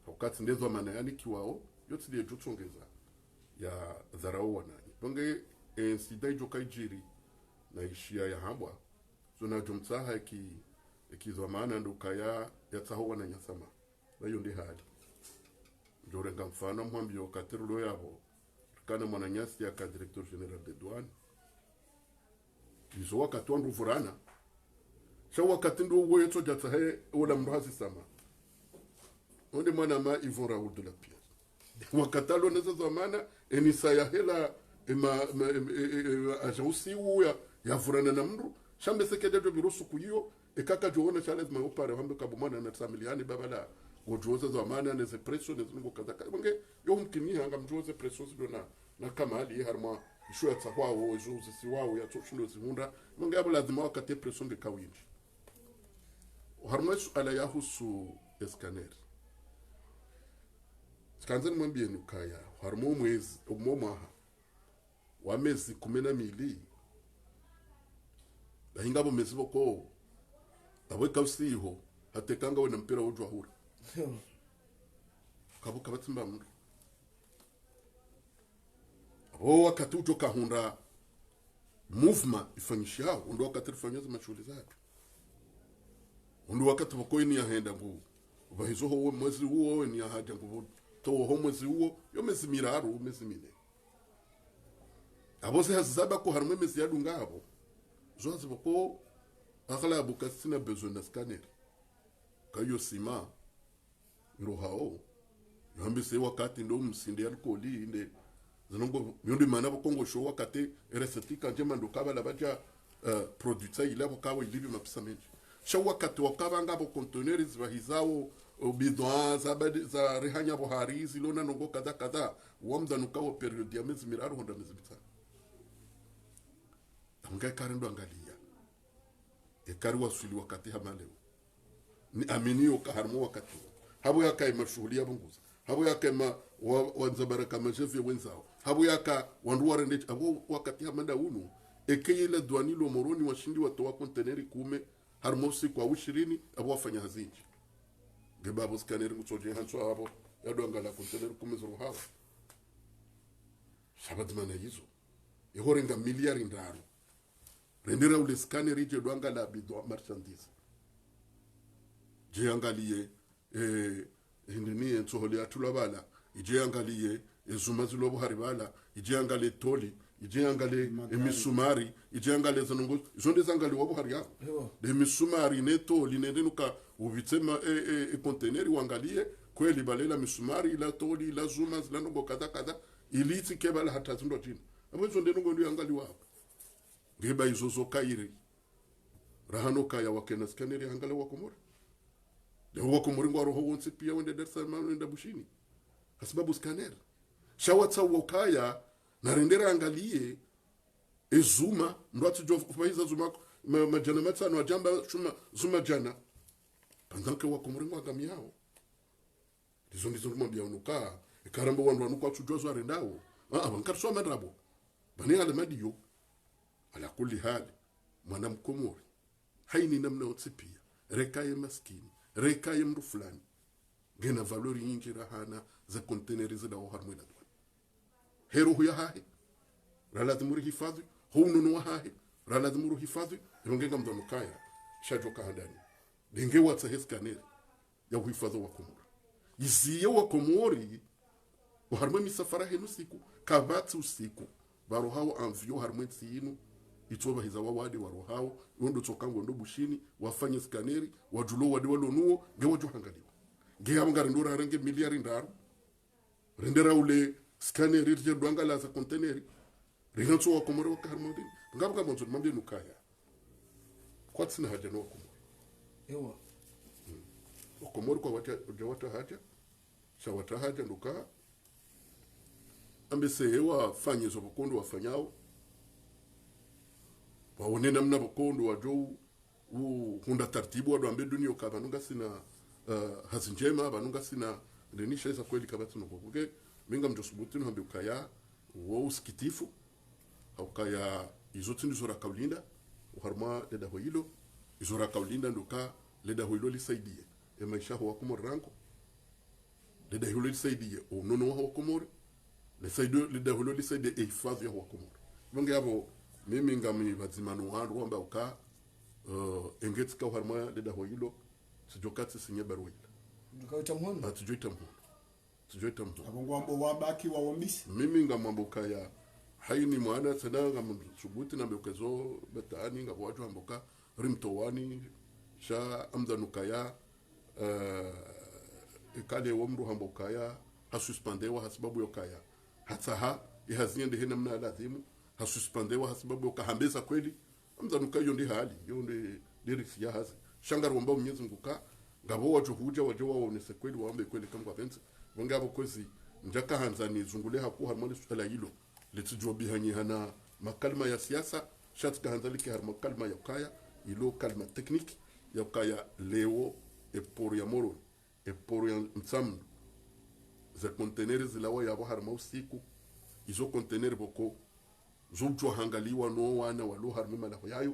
wakati ndezo maana yani kiwao yote ndiye jutsongeza ya dharau wananya ndonge incident joka ijiri na ishia ya hambwa zona jumtsaha ikizamana ndukaya yatsaho wananya sama nayo ndi hali jorenga mfano mwambio katerulo yabo kana mwananyasi ya ka directeur general de douane izo wakati wandu furana sha wakati ndo uwe yeto jatahe wala mrazi sama onde mwana ma ivora udu la pia wakatalo neza zamana enisa ya hela ajausi uya ya furana na mru shambe sekede do birusu kuyo ekaka joona challenge ma opare hambe kabumana na familiani babala ujuoze zamana neze presso neze ngo kadaka bonge yo mkini hanga mjuoze presso sidona na kama ali harma ishu ya tsahwao ijuoze siwao ya toshindo zihunda bonge abo lazima wakate presso nge kawinji harma ala yahusu scanner scanner mwambie nukaya harma mwezi umoma wa mezi 12 bahingabo mezi boko abo kausiho hatekanga wena mpira ujwa hura kabuka batimba mru abo wakati utoka hunda movement ifanyishao ndo wakati rifanyoza mashughuli zake ndo wakati bako ni ahenda ngu bahizo ho mwezi huo ni ahada ngu to ho mwezi huo yo mezi miraru mezi mine abo se hazaba ko harme mezi yadunga abo zoazi bako akala bukasina besoin de scanner kayo sima rohao yambe se wakati ndo msinde alcooli inde zanongo myondi mana bokongo show wakati RST kanje mando kabala baja produit ile bokawo ilibi mapisamenji sha wakati wakaba ngabo containers bahizao bidon za rihanya bohari zilona nongo kadha wamda nukawo period ya mezi miraru honda mezi mitano anga karendo angalia ekari wasuli wakati hamaleo ni aminio kaharmo wakati habo yaka mashughuli yabunguza habo yaka wanzabara kama jefe wenzao habo yaka wandu warende abo wakati hamanda unu ekeyele douani lo moroni washindi watoa containeri kume harmosi kwa 20 abo wafanya hazinji gebabo scanner ngutsoje hanso abo yadongala container kumezoro hawa shabat mana yizo ihorenga miliari ndaro rendera ule scanner ije dongala bido marchandise je angaliye hindini entsoholi atulabala ije angaliye ezumazulo buharibala ije angale toli ije angale emisumari ije angale zanungu zonde zangale wabuhari yao de misumari ne toli ne denuka ubitsema container wangalie kweli balela misumari la toli la zuma zilanongo kadha iliti kebala hata zindo jina abo zonde nungo ndio angali wao ngeba izozo kairi rahano kaya wakena scanner angale wakomora de wakomori ngwaro ho wonse pia wende dersa manu nda bushini sababu scanner shawatsa wokaya na rendera angalie ezuma ndo atujo faiza zuma majana matsano ajamba zuma jana pandanke wakomori ngwagami yao ndizo mwambia unuka ikaramba wandu anuko atujo rendao bankarso madrabo bani ala madiyo ala kulli hali mwana mkomori haini namna otsipia rekaye maskini rekaye mru fulani gena valori nyingi rahana za container zida harmwela dwan hero huya hahe raladhimuri hifadhi hunu wa hahe raladhimuru hifadhi yongenga mdono kaya shajoka handani denge watsa heskaneri ya uhifadhi wa komori iziye wa komori harmwe misafara henu siku kabati usiku baro hao anvyo harmwe tsinu itoba hiza wawadi warohao yondo tokango ndo bushini wafanye skaneri wajulo wadi walonuo ngewajo hangaliwa ngeamngara ndora range miliari ndaru rendera ule skaneri rije dwangala za containeri rinatso wakomore wakarmodi ngabwa monzo mambe nukaya kwatsina haja no wakomore ewa wakomore kwa wata haja shawata haja nuka ambese ewa fanye zo bukondo wafanyao waone namna bukondo wajo hunda tartibu wadu ambe dunia ukabanunga sina hazinjema abanunga sina denisha isa kweli kabatu nukukuge minga mjosubuti nuhambi ukaya uwo usikitifu ukaya izoti nizora kaulinda uharma leda hoilo izora kaulinda nduka leda hoilo lisaidie maisha huwa kumori rango leda hoilo lisaidie unono huwa kumori leda hoilo lisaidie hifadhi ya huwa kumori mungi hapo mimi ngami bazimanu wandu wamba uka engetika uharma leda hoilo sijokati sinye barwila ndukaita mhono tujoita mhono abongwambo wabaki waombisi mimi ngamwambuka ya haini mwana tena ngamsubuti na mbekezo betani ngabwatu ambuka rimtowani sha amdanuka ya ikale womru hambuka ya hasuspendewa hasababu yokaya hataha ihaziende hena mna lazimu hasuspendewa hasababu yokahambeza kweli amdanuka yondi hali yondi lyrics ya hazi shangara wamba mnyezi nguka ngabo watu huja wajo waonese kweli waombe kweli kama benzi ngabo kwezi njaka hanzani zungule haku harmoni swala hilo litijobi hanyi hana makalma ya siasa shatka hanzaliki har makalma ya kaya ilo kalma tekniki ya kaya leo eporo ya moro eporo ya mtsamu za container zilawa ya harma usiku izo container boko zubjo hangaliwa no wana walo harmima la yayo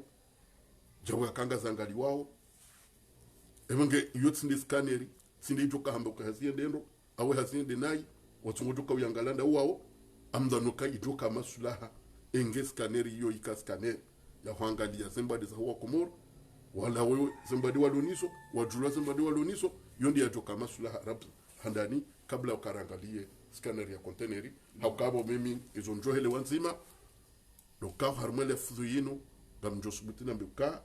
jawa kanga zangali wao emange yotsindi scaneri sindi joka hamba ukahazie dendo awe haziende nai watungojoka uyangalanda wao amdanuka ijoka masulaha enge scaneri yo ika scanner ya huangalia zembadi za huwa komoro wala wewe zembadi waloniso wajula zembadi waloniso yondi ya joka masulaha rabu handani kabla ukarangalie scanner ya containeri haukabo mimi izo njohele wanzima doka harmele fuduyino gamjosubutina mbuka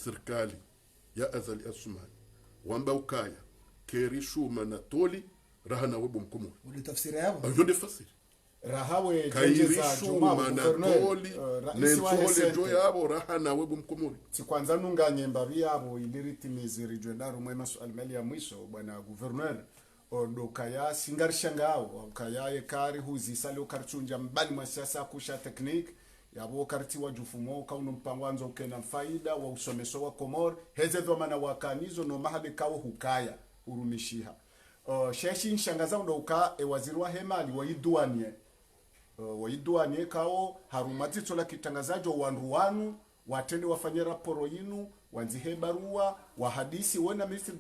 serikali ya azali asumani wamba ukaya keri shuma na toli rahana webo mkomo ule tafsiri yao ayo defasiri rahawe kairi shuma na toli nentole jo yabo rahana webo mkomo sikwanza nunganye mbavi yabo iliritimizi rijwendaro mwema almeli ya mwisho bwana gouverneur odokaya singarishangao ukaya ekari huzi sali ukarchunja mbali mwa siasa kusha technique yabo karti wa jufumo kauno mpangwanzo ukena faida wa usomeso wa komor heze dhomana wakanizo no mahabe kawo hukaya urumishiha sheshi nshangaza ndo uka waziri wa hemali wa iduanie kawo harumati tola kitangazajo wandu wanu watende wafanye raporo yinu wanzihe barua wa hadisi wona ministre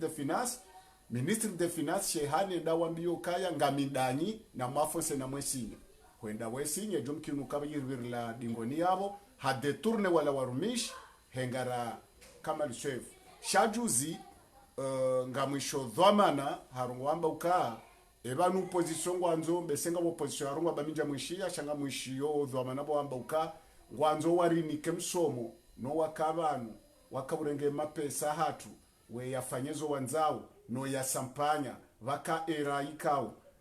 de finance shehane ndawambio kaya ngamidanyi na mafose na mwesinye kwenda wesinye jomkinu kabayirwirla dingoni yabo hadetourne wala warumish hengara kama chef shajuzi ngamwisho dhamana harungwamba uka ebanu position ngwanzo besenga bo position harungwa baminja mwishia shanga mwishiyo dhamana bo amba uka ngwanzo warini kemsomo no wakabanu wakaburenge mapesa hatu we yafanyezo wanzao no yasampanya vaka era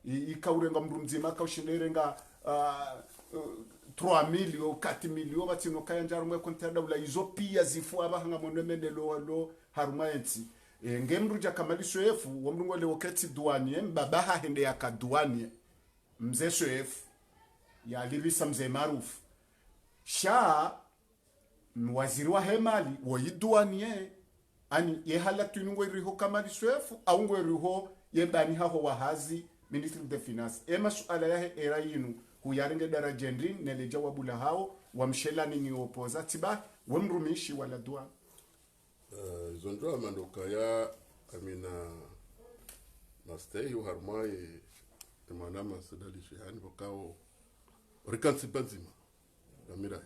ikaurenga mrumzima kaushinerenga 3 milio 4 milio batino kaya njarumwe kontada ula izo pia zifu abahanga monemende lo haruma enti ngemruja kamali shoefu womrungo le wakati duani mbabaha hende yakaduani mzee shoefu ya lirisa mzee maarufu sha waziri wa hemali woyiduani ani yehala tunungo iriho kamali shoefu au ngo iriho yebani haho wahazi ministry of the finance ema suala yahe era yinu huyarenge daraja ndin nele jawabu la hao wamshelani ni opoza tiba wamrumishi wala dua zondro mandoka ya amina mastay harmai manama sedali shehani bokao rikansi banzima amira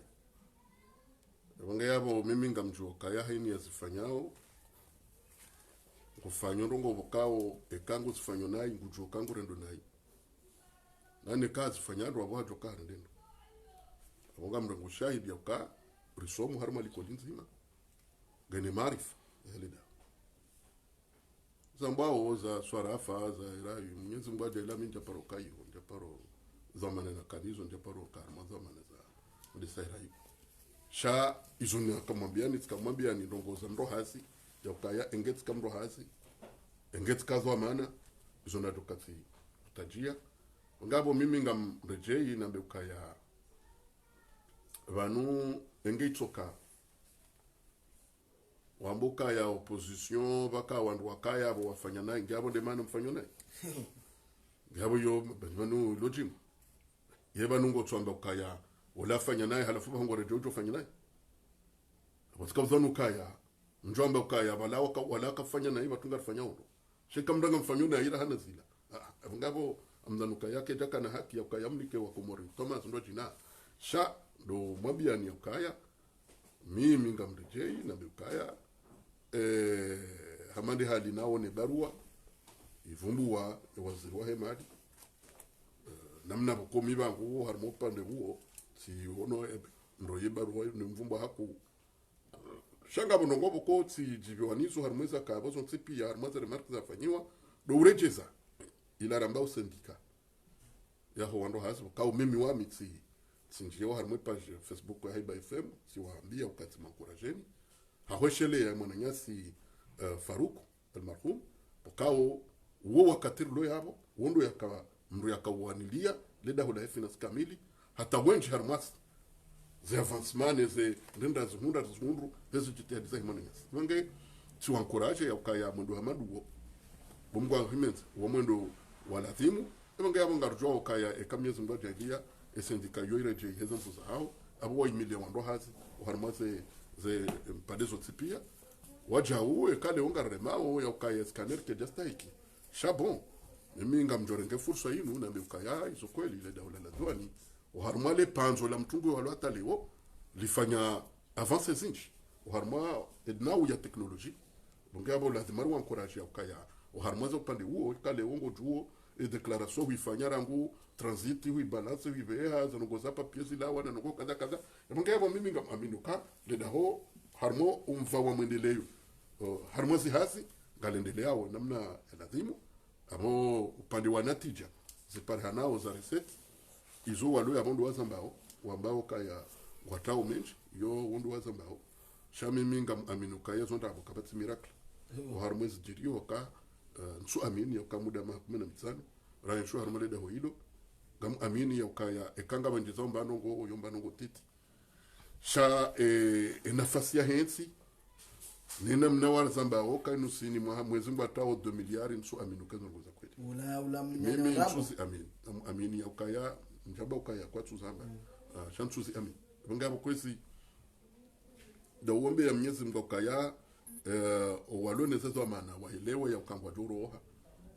wange yabo mimi ngamjoka ya haini yazifanyao kufanyo ndongo bokao ekangu sifanyo nayi ngujoka ngurendo nayi nane kazi fanyado wabajo kare ndendo abonga mrengo shahidi yaka risomo harma likoli nzima gane marifa helida zambao za swarafa za irayu mwenyezi Mungu aje lami njaparo kayo njaparo zamane na kanizo njaparo karma zamane za ndisa irayu sha izuni akamwambia ni ndongoza ndo hasi yakaya engeti kamro hasi engeti kazo amana izona dokati tajia ngabo mimi ngamrejei na mbekaya vanu engeitoka wambuka ya opposition baka wandu wakaya abo wafanya naye ngabo demana mfanyo naye ngabo yo banu lojim yeba nungo tsamba kaya wala fanya naye halafu bango rejo fanya naye watika zanu kaya njomba kaya wala kafanya naye batunga fanya undo shika mdanga mfanyo naye ila hana zila ngabo amdanuka yake jaka na haki ya ukayamnike wa Komori Thomas ndo jina sha ndo mwambia ni ukaya mimi ngamrejei na ukaya hamandi hali nao ni barua ivumbua waziri wa hemadi namna bukomi bangu harimo pande huo si ono ndo yebarua ni mvumbua haku shanga bonongo boko ti jibiwanizo harmweza kabazo tsipi ya harmaza remark za fanyiwa do urejeza ila ramba usendika yaho wando hazo kao mimi wa mitsi sinjio harmwe page Facebook ya Haiba FM si waambia ukati mankurajeni hahweshele ya mwananyasi Faruk almarhum pokao uo wakati lo yabo wondo yaka mru yakawanilia leda hula finance kamili hata wenji harmas ze avancement ze ndenda zihunda zihundu zezo jitihadi za mwananyasi wange si wankuraje ya ukaya mundu hamadu bomgwa himenza wo mwendo walathimu ebanga yabo ngarujwa ukaya ekamyezi ndo jagia esendika yoire je hezanzo zao abo 1 million ndo hazi harmaze ze padezo tipia wajau ekale ungaremao ya ukaya scanner ke justaiki shabon mimi ngamjorenge fursa yinu na mbukaya izo kweli ile daula la douane uharmale panzo la mtungu wa lwata leo lifanya avance zinji uharma ednau ya teknoloji bongabo lazima ru encourage ya ukaya uharmazo upande huo kale ungo juo e declaration huifanya rangu transit hui balance hui beha zanongoza papiers la wana noko kaza bongabo mimi ngaminuka le daho harmo umva wa mwendeleo harmozi hasi ngalendelea wa namna lazima amo upande wa natija ziparhanao za reset izo walo ya bondo wazambao wambao kaya watao menji yo wondo wazambao shami minga aminuka yezo ndabo kabati miracle harmozi jirio ka nsu amini ya kamuda mahkumena mitsano rayo sho harmale da hoido gam amini ya kaya ekanga banjizo mbanongo yomba nongo titi sha nafasi ya hensi nina mnawar zamba oka nusini mwa mwezi mbatao 2 miliari nsu aminuka zongoza kweli ula mimi nsuzi amini ya ukaya njaba ukaya kwa tuzamba shansuzi amin ngabo kwesi da uombe ya mnyezi mngokaya walone zezo mana waelewe ya ukangwa joroha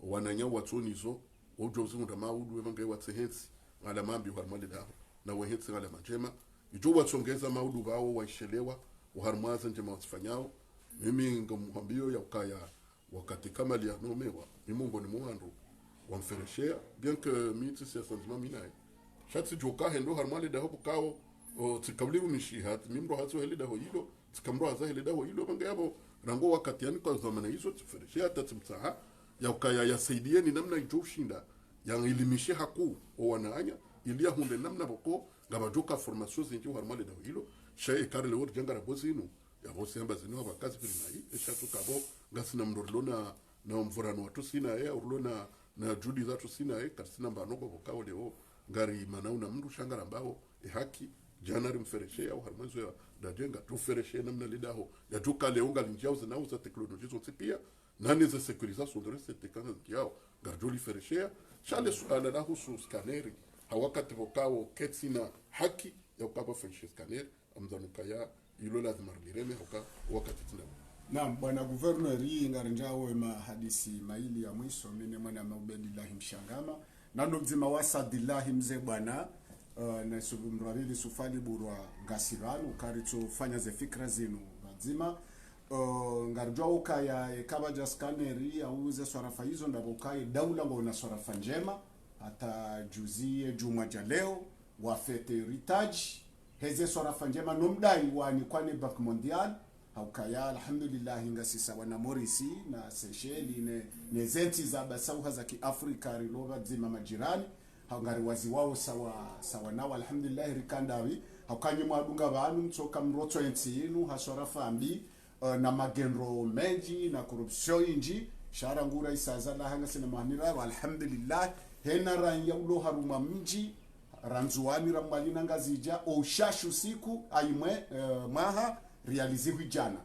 wananya watsonizo ojozi ngunda maudu evange watsehensi ala mambi harmali daho na wehensi ala majema ijo watsongeza maudu bao waishelewa uharmaza njema watsifanyao mimi ngamwambio ya ukaya wakati kama lia nomewa mimungo ni muhandu wamfereshea bien que miti siasa nzima minaye shatsi joka hendo harmali daho bukao tsikabli unishihat mimro hazo heli daho hilo tsikamro hazo heli daho hilo bange yabo rango wakati yani kwa zamana hizo tfereshea tatsimtsaha ya ukaya yasaidieni namna ijo shinda yang ilimishe haku o wanaanya ilia hunde namna boko ngabajoka formation zinji harmali daho hilo shay karle wor jangara bosinu ya bosi hamba zinu abakazi bilinai eshatu kabo gasina mrolona na mvorano watu sina ya urlona na judi zatu sina karsina mbanoko bokao leo ngari manauna mndu shangara mbao haki janari mfereshe au harmazo ya dajenga tufereshe namna lidaho ya tuka leo ngali njao zinao za teknolojia zote pia nani za sécurisation de reste tekana kiao garjoli fereshea chale suala la husu scaneri hawakati bokao ketsina haki ya ukaba fereshea scaneri amzanuka ya ilo lazima lireme hoka wakati tena. Naam, bwana guverneri ngarinjao ema hadisi maili ya mwiso mine mwana maubedillahi mshangama nando mzima wasadillahi mze bwana na subumrarili sufali burwa ngasiranu karito fanya ze fikra zinu nzima ngarinjao kaya ekabaja scaneri auze swarafa hizo ndabokaye daula ngona swarafa njema hata juzie juma jaleo wafete heritage heze swarafa njema nomdai wani kwani Bank Mondial haukaya alhamdulillah inga sisa wana Morisi na Seychelles ne zenti za basauha za kiafrika rilova zima majirani haungari wazi wao sawa nao alhamdulillah rikandawi haukanyi mwadunga banu mtoka mroto ensinu haswarafa ambi na magenro menji na corruption inji shara ngura isaza la hanga sina manira alhamdulillah hena ranya ulo haruma mji ranzuani ramalina ngazija o shashu siku aimwe maha realiziwi jana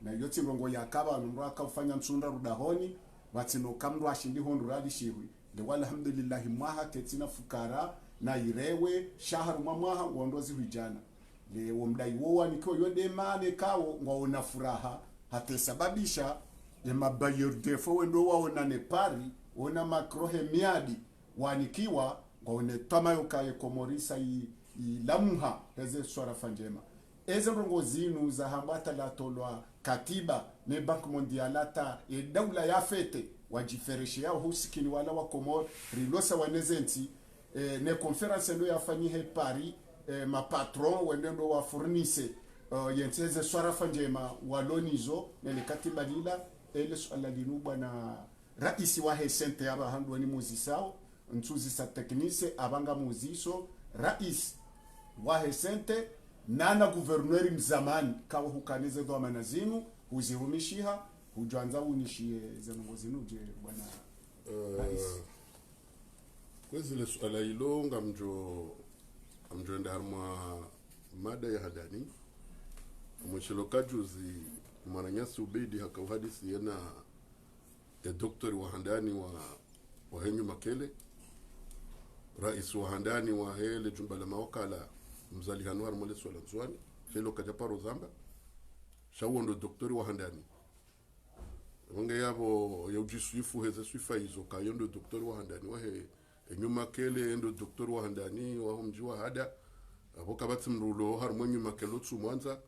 na yoti rongo yakaba numro akafanya msunda rudahoni batino kamro ashindi hondo radi shihwi de wala alhamdulillah maha ketina fukara na irewe shaharu mamaha ngondozi hwijana le womdai wowa niko yode mane kawo ngona furaha hata sababisha ya mabayer defo wendo waona nepari ona makrohe miadi wanikiwa ngone tamayo kaye komorisa ilamuha heze swara fanjema eze rongo zinu za hambata la tolwa katiba ne Bank Mondial ata daula ya fete wajifereshe yao husikini wala wa Komor rilosa wanezenti ne conference ndo yafanyihe Paris ma patron wendendo wa fournisse yenteze swara fanjema walonizo ne katiba lila ele swala linu bwana raisi wa hesente yaba handu ni muzisao ntuzi sa teknise abanga muziso rais wa hesente nana guverneri mzamani kawa hukanize do manazinu huzihumishiha hujanza unishie zanongo zinu je bwana rais kwezi le swala hilo amjo ndarma mada ya hadani mwishiloka juzi mwananyasi ubedi hakauhadisi yana ya doktori wa handani wa Henyu Makele rais wa handani wa hele jumba la mawakala mzali Hanwar mole swala nzwani shelo kajaparo zamba shawondo doktori wa handani wange yabo ya ujisuifu heze suifa hizo kayondo doktori wa handani wa Henyu Makele endo doktori wa handani wa mji wa hada aboka batsi mrulo har Henyu Makele tsu mwanza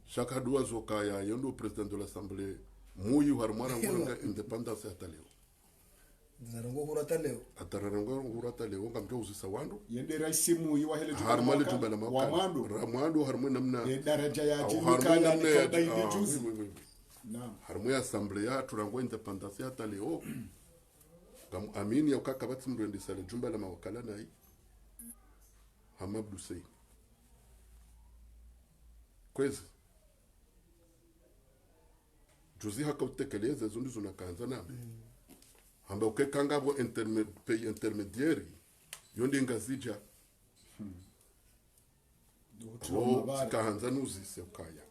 shaka dua zoka ya yondo president de l'assemblée muyu har mara nganga independence hata leo Zarango hurata leo. Atararango hurata leo ngamjo uzisa wandu. Yende raisi muyi wa hele harmali tumbala wa mwandu. Ramwandu harmu namna. Daraja ya jimikala ni kauda hivi juzi. Naam. Harmu ya assemblea turango independence hata leo. Kam amini ya ukaka bati mruendi sale jumba la mawakala na hii. Hamabdu Sei. Kwezi. Juzi haka utekeleze zundi zunakaanza nami. Hamba ukekanga bo intermediary yondi ngazija kahanza nuzise ukaya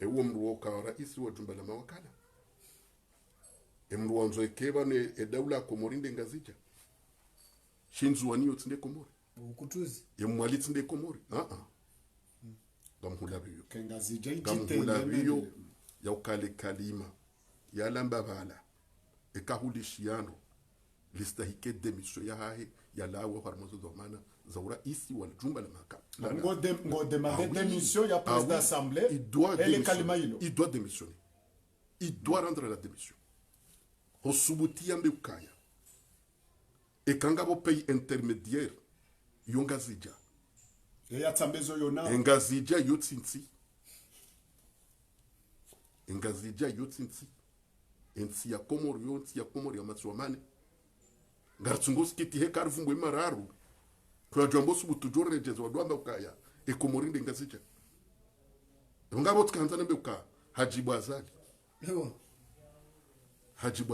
ewo mruo ka rais wa jumba la mawakala emruo nzo ekeba ne daula komorinde ngazija shinzu waniyo tsinde komori ukutuzi yemwali tsinde komori gamhula biyo kengazija gamhula biyo ya ukale kalima ya lamba bala ekahulishiano listahike demisho ya hahe ya lawe harmozo domana za uraisi wal jumba la mahakama ngode ma démission ya président d'assemblée il doit démissionner il doit rendre la démission hosubuti ambe ukaya ekangabo pays intermédiaire yongazija ya tsambezo yona engazija yotsinsi ensi ya komori ya matsuamane ngartsungosi kiti hekar vungwe mararu kwa jambo subutu jorejezo wadwamba ukaya ekomorinde ngazija ngabo tkanza nembe uka hajibu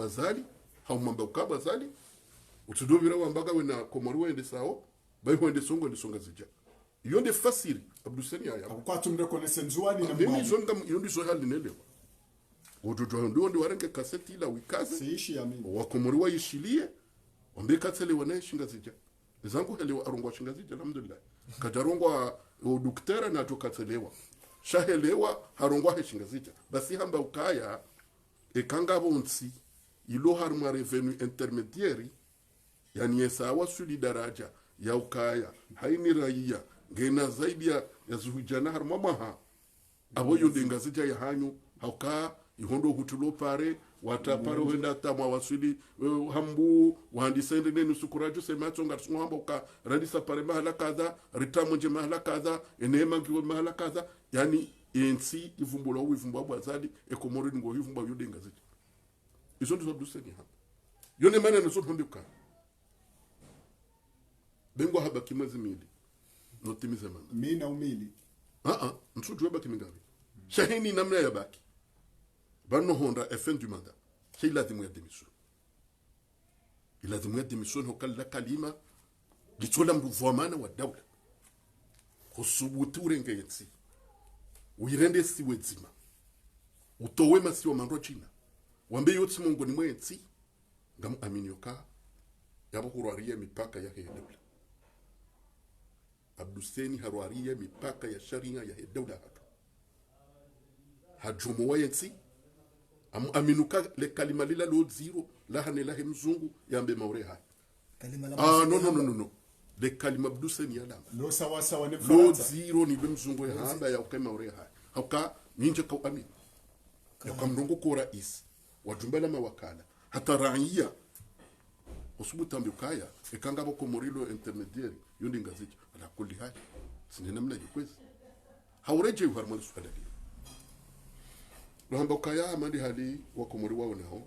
azali haumamba ukaba azali utudobira wambaga wena komori wende sao bai wende songo ndisonga zija yonde fasiri abduseni ya kwa tumde konese nzuani na mimi zonga yondi so hali nelewa ojojo ndio warenge kaseti la wikaze siishi ya mimi wakomori waishilie ombeka tele wana shinga zija zangu helewa arongwa shinga zija alhamdulillah kajarongwa oduktera na tokatelewa shahelewa harongwa he shinga zija basi hamba ukaya ekanga bonsi ilo harma revenu intermediary yani esawa suli daraja ya ukaya haini raia ngena zaidi ya zuhujana harma maha abo yondenga zija ya hanyu hauka ihondo hutulo pare watapare wenda tamwa wasuli hambu wahandisende nenu sukuraju semacho ngatsungamba uka radisa pare mahala kadha ritamonje mahala kadha enema ngiwe mahala kadha yani ensi ivumbula uivumbwa bwazali ekomori ngo ivumbwa yodenga zija izo ndizo duseni hapa yone mana nazo tonduka bengo haba kimwezi mili notimize manda mina umili nsujwe baki mingavi shahini namna ya baki bano honda fin du mandat c'est la démission il a démission hokalla kalima litsola mvumana wa dawla kusubutu rengeyetsi uyirende siwezima utowe masiwa mando china wambe yotsi mongoni mwetsi ngam aminyoka yabo kurwaria mipaka ya dawla Abduseni harwaria mipaka ya sharia ya dawla haka hajumu wayetsi aminuka le kalima lila lo zero la hanela he mzungu yambe maure hai kalima la no le kalima Abduseni ya lama lo sawa ne lo zero ni bemzungu ya hamba ya ukema maure hai hauka ninje ka amin ya kamrongo ko rais wajumbela mawakala hata raia usubutambi ukaya ekanga boko morilo intermediary yondi ngazija ala kulli hali sinena mna jikwezi haureje uharmani swala hili Rahamba kaya amandi hali wakomori wao nao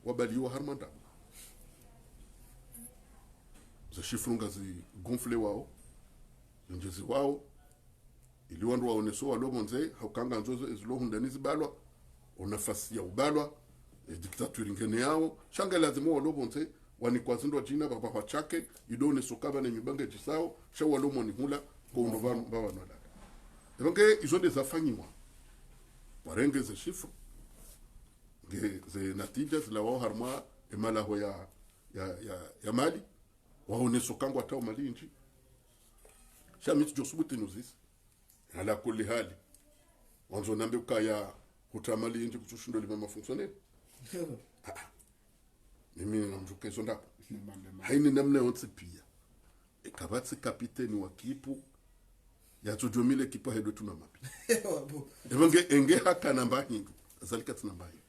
wabaliwa harmanda za shifrunga zi gonfle wao njezi wao iliwandu waoneso walobonze haukanga nzozo ezilohunda zibalwa onafasi ya ubalwa diktaturi ngene yao shanga lazima walobonze wanikwazindo jina baba wa chake idone sokaba na nyubange jisao shawalomo ni hula kwa undovano bawa nolala ebonge izonde zafanyiwa warenge ze shifro ze natija zila wao harma emala ho ya mali waone sokangwa tao mali nji shamiti josubuti nuzisi ala kulli hali wanzo nambe ukaya kutamali nji kutushindo lima fonctionner mimi namjuka izo ndapo haini namna yonse pia ekabatsi kapiteni wa kipu yatujomile kipa hedo tuna mapi ebonge enge haka namba hingu zalikati namba hingu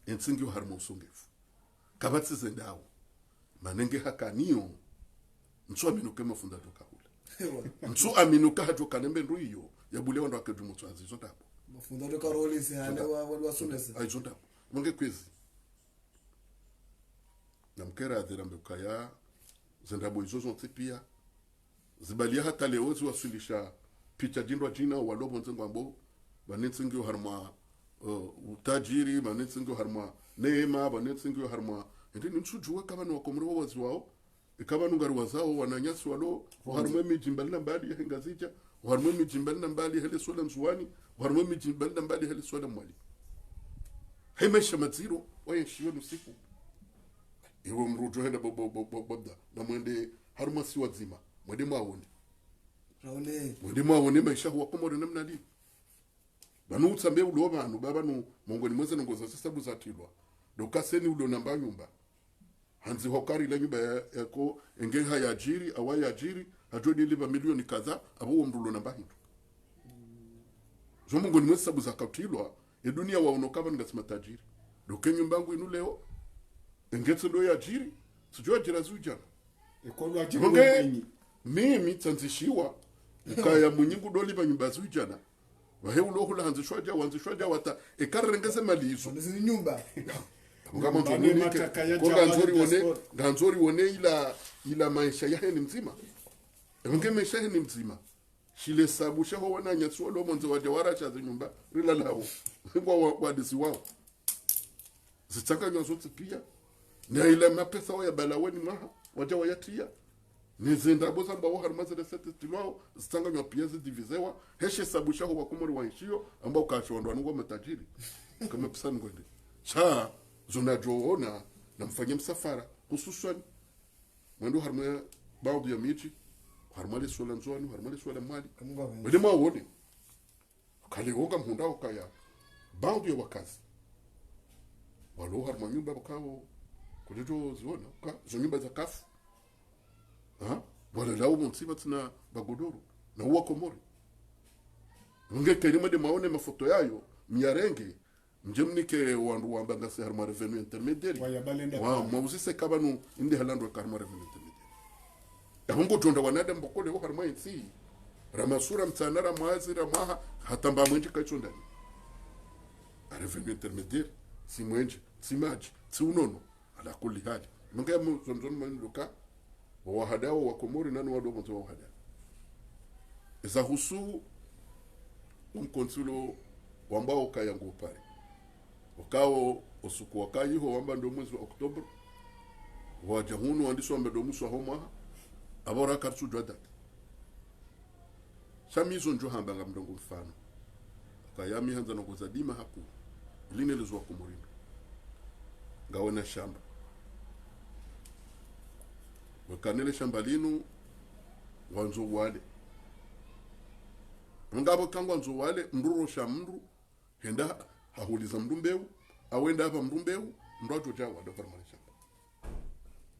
entsingi uharmo usongefu kabatsi zendawo manenge haka niyo ntsua minuke mafunda toka hula ntsua minuka hato kanembe nruiyo yabule wando akedumu azizo ndapo mafunda toka roli si hane wa sundesa aizo ndapo bonge kwezi namkera adhirambe ukaya zendabo izozo pia zibalia hata leo ziwasilisha picha jindwa jina walobo nzengwambo banetsingi harma utajiri banetsingi harma neema banetsingi harma ndini nsujua kama ni wakomro wazi wao ikaba nungari wazao wananyasi walo harma mijimbalna mbali ya ngazija harma mijimbalna mbali hele swala mzuani harma mijimbalna mbali hele swala mwali hemesha maziro wayeshiyo nusiku iwo mrujo henda bobda na mwende harma si wazima mwende mwawoni raone mwende mwawoni maisha huwa komori namna li banu utsambe ulo banu baba nu mongoni mweze ngoza sababu zatilwa dokaseni ulo namba nyumba hanzi hokari la nyumba yako engeha ya ajiri awai ajiri hajodi liba milioni kadhaa abo mrulo namba hindu zo mongoni mweze sababu zakatilwa e dunia waonoka bani ngasima tajiri doke nyumba yangu inu leo engetse ndo ya ajiri sijua ajira zujana ekolo ajiri mimi tsanzishiwa ukaya munyingu doli ba nyumba zujana wahe ulohula hanzishwaja wanzishwaja wata ekarengeze malizo Ndizi nyumba. ngama nzori wone ila maisha yahe ni mzima nge maisha yahe ni mzima shile sabu shaho wana nyatsuwa lo monzo waje waracha za nyumba rila lao kwa disi wao zitaka nyozote pia na ila mapesa wa ya balaweni maha waja wayatia nizenda boza mbawo harmaze de sete tilwao zitanga nyo pia zidivizewa heshe sabu shaho wakumuri wa nshio ambao kachondwa nungo matajiri kama pesa ngwende cha zonajoona na mfanye msafara hususan mwendo harma baadhi ya miji harmali swala nzoni harmali swala mali wale maone kale woga mhundao kaya baadhi ya wakazi walo harma nyumba bakao kulejo ziona ka zo nyumba za kafu wala lao msiba tuna bagodoro na uwa komori nge kelima de maone mafoto yayo miarenge njemnike wandu wambanga se harma revenu intermediaire wa mauzise kabanu indi halando harma revenu intermediaire ahungo tonda wanada mbokole ho harma insi ramasura mtsanara mwazira maha hatamba mwenje kachonda revenu intermediaire si mwenje si maji si unono ala kulli hali nge mzonzon manduka wa hadao wa komori nani wado mzo wa hadao za husu konsulo wambao kayangu pale wakao usuku wakayi ho wamba ndo mwezi wa Oktoba wa jahunu andiso wamba ndo muso homa abora kartu jwadat shamizo njo hamba ngamdongo mfano kayami hanza no kuzadima haku line lezwa komori ngawona shamba wakanele shamba linu wanzo wale ngabo kangwa nzo wale mruro shamru henda hahuliza mrumbeu awenda hapa mrumbeu ndo jawa ndo farmali shamba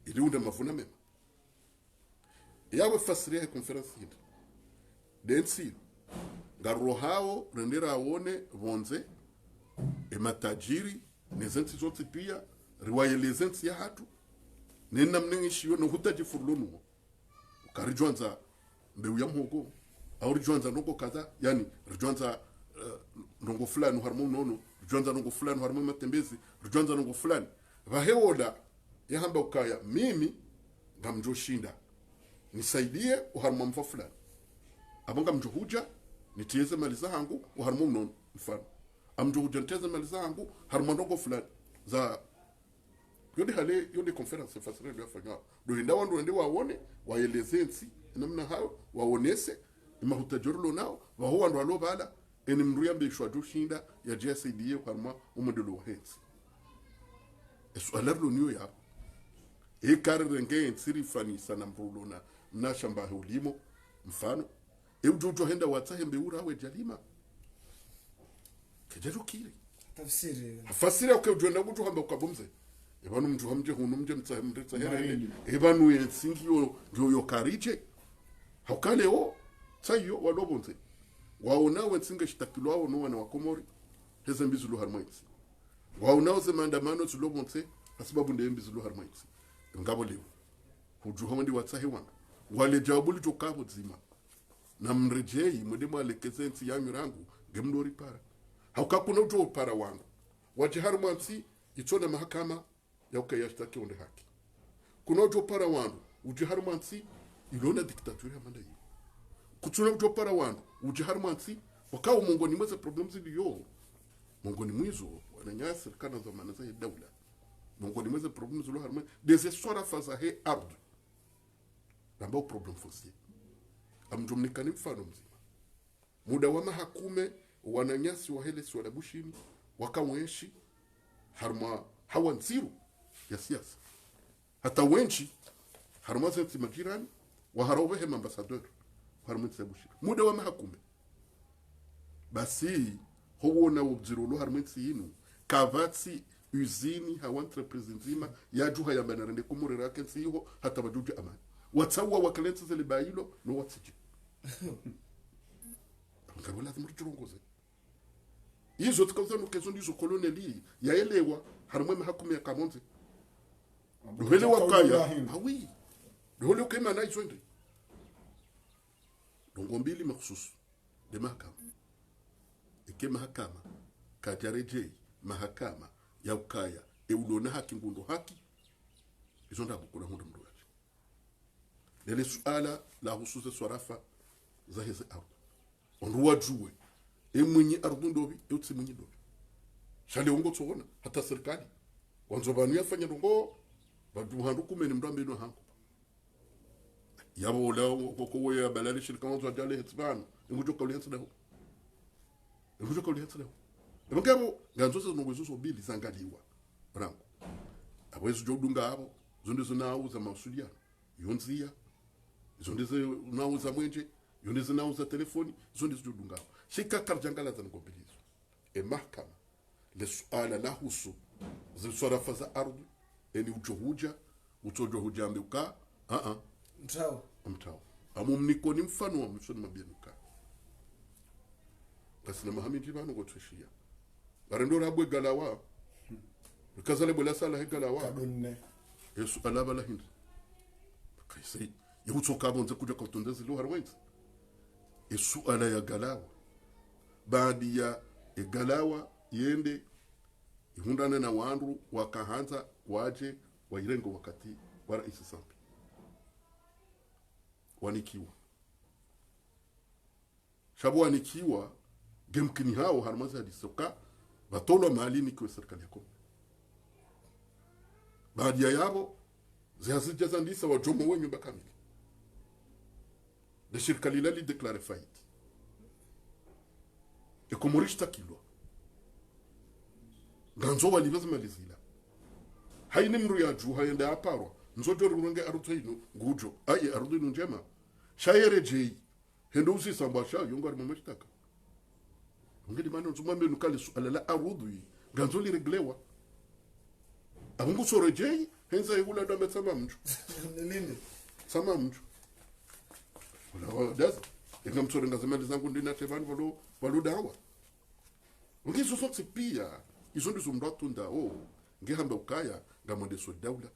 ili unda mafuna mema yawe fasiria conference hii densi ngaro hao rendera aone vonze matajiri nezenti zote pia riwayelezenti ya hatu nena mnengishiyo no hutaji furlonu ukarijwanza mbeu ya mhogo au rijwanza noko kaza yani rijwanza nongo fulani harmo nono rijwanza nongo fulani harmo matembezi rijwanza nongo fulani vaheoda yahamba ukaya mimi ngamjoshinda nisaidie uharmo mfa fulani abanga mjohuja nitieze mali zangu uharmo nono mfano amjohuja nitieze mali zangu harmo nongo fulani za yodi hale yodi conference fasire ndio afanya do inda wandu ndio waone waelezensi namna hayo waonese imahutajoro nao wa huwa ndo alobala eni mruya mbishwa dushinda ya JSD kwarma umudelo hensi eswalarlo niyo ya karenge nsiri fani sana mrulona na shamba hulimo mfano ujojo henda watsahembe urawe jalima kejeru kile tafsiri ukejenda kutu hamba ukabumze ebanu mtu hamje hunu mje mtsahamre tsaherele ebanu yensingi yo karije haukale o sayo walobonze waona wensinge shitakilo wao no wana wakomori heze mbizulu harmoitsi waona ze maandamano zulobonze sababu ndiye mbizulu harmoitsi ngabo leo hujuho ndi watsahe wanga wale jawabuli tokabo zima na mrejei mudemo alekezensi ya mirangu gemdori para haukakuna uto para wangu waje harmoitsi itona mahakama ya ukayashtaki onde haki kuna uto para wangu uje harmoitsi ilona diktatura ya manda hiyo kutuna uto para wangu uje harmoitsi wakao mongoni mweze problems iliyo mongoni mwizo wananyasa serikali za manaza ya dawla mongoni mweze problems iliyo harmoitsi dese swara faza he ard namba problem fosi amjumnikani mfano mzima muda wa mahakume wananyasi wa hele swala bushini wakaweshi harma hawa nziru ya siasa hata wenchi harma zenti majirani wa harawehe ambassadeur harma nsebushi muda wa mahakume basi huona ubzirulu harmwensi inu kavatsi usini hawa entreprise nzima yajuha yambanarende kumurira kensi iho hata bajuju amani watsawa wakalensi zele bayilo no watsiji ngabo lazima turongoze izo tukauza nukezo ndizo koloneli yaelewa harmwe mahakumu ya kamonze duhele wakaya hawi duhele kema na izo ndi dongo mbili makhsusu de mahakama ike mahakama kajareje mahakama ya ukaya eulona haki ngundo haki izo ndabo kuna hundu mdu wachi lele suala la husuze swarafa za heze ardu onruwa juwe mwenye ardu ndobi yotsi mwenye ndobi shale ungo tsona hata serikali wanzo banu yafanya ndongo badu handu kumene mndambe no hangu yabo la koko ya balali shirika wanzo ajale hetsbano ngujo kaulianza daho ngujo kaulianza daho ngabo ganzo zo ngwezo so bili zangaliwa branco abwezo jodunga abo zonde zinawo za masulia yonzia zonde zinawo za mwenje yonde zinawo za telefoni zonde jodunga shika karjangala za ngobilizo mahakama le suala la husu ziswarafa za ardhi eni utojohuja ameuka mtao amumniko ni mfano wa msoni mabienuka kasina mahamidi bano gotwishia barendo rabwe galawa kazale bola sala he galawa kadonne yesu alaba la hindi kaisi yutoka bonze kuja kutondeza lo harwenzi yesu ala ya galawa baadi ya galawa yende ihundane na wandu wakahanza waje wairengo wakati wa rais Sampi wanikiwa shabu wanikiwa gemkini hao harmaza hadisoka batolo mali ni kwa serikali yako baadi ya yabo zihasija ndisa wajomo wenyu bakamili de shirikali lali declare faillite ekomorishta kilo ganzo walivaza malizila haini mru ya juu hayenda aparwa nzojo runge arutino ngujo aye arudino njema shayere jei hendo usi sambasha yongo ari mamashtaka ngedi mano zumambe nukale suala la arudhi ganzo li reglewa abungu sore jei henza yula dambe samamju nini samamju wala daza ingamsore ngazamali zangu ndina tebani valo dawa ngizo sote pia izo ndizo mratu ndao ngehamba ukaya ngamonde so daula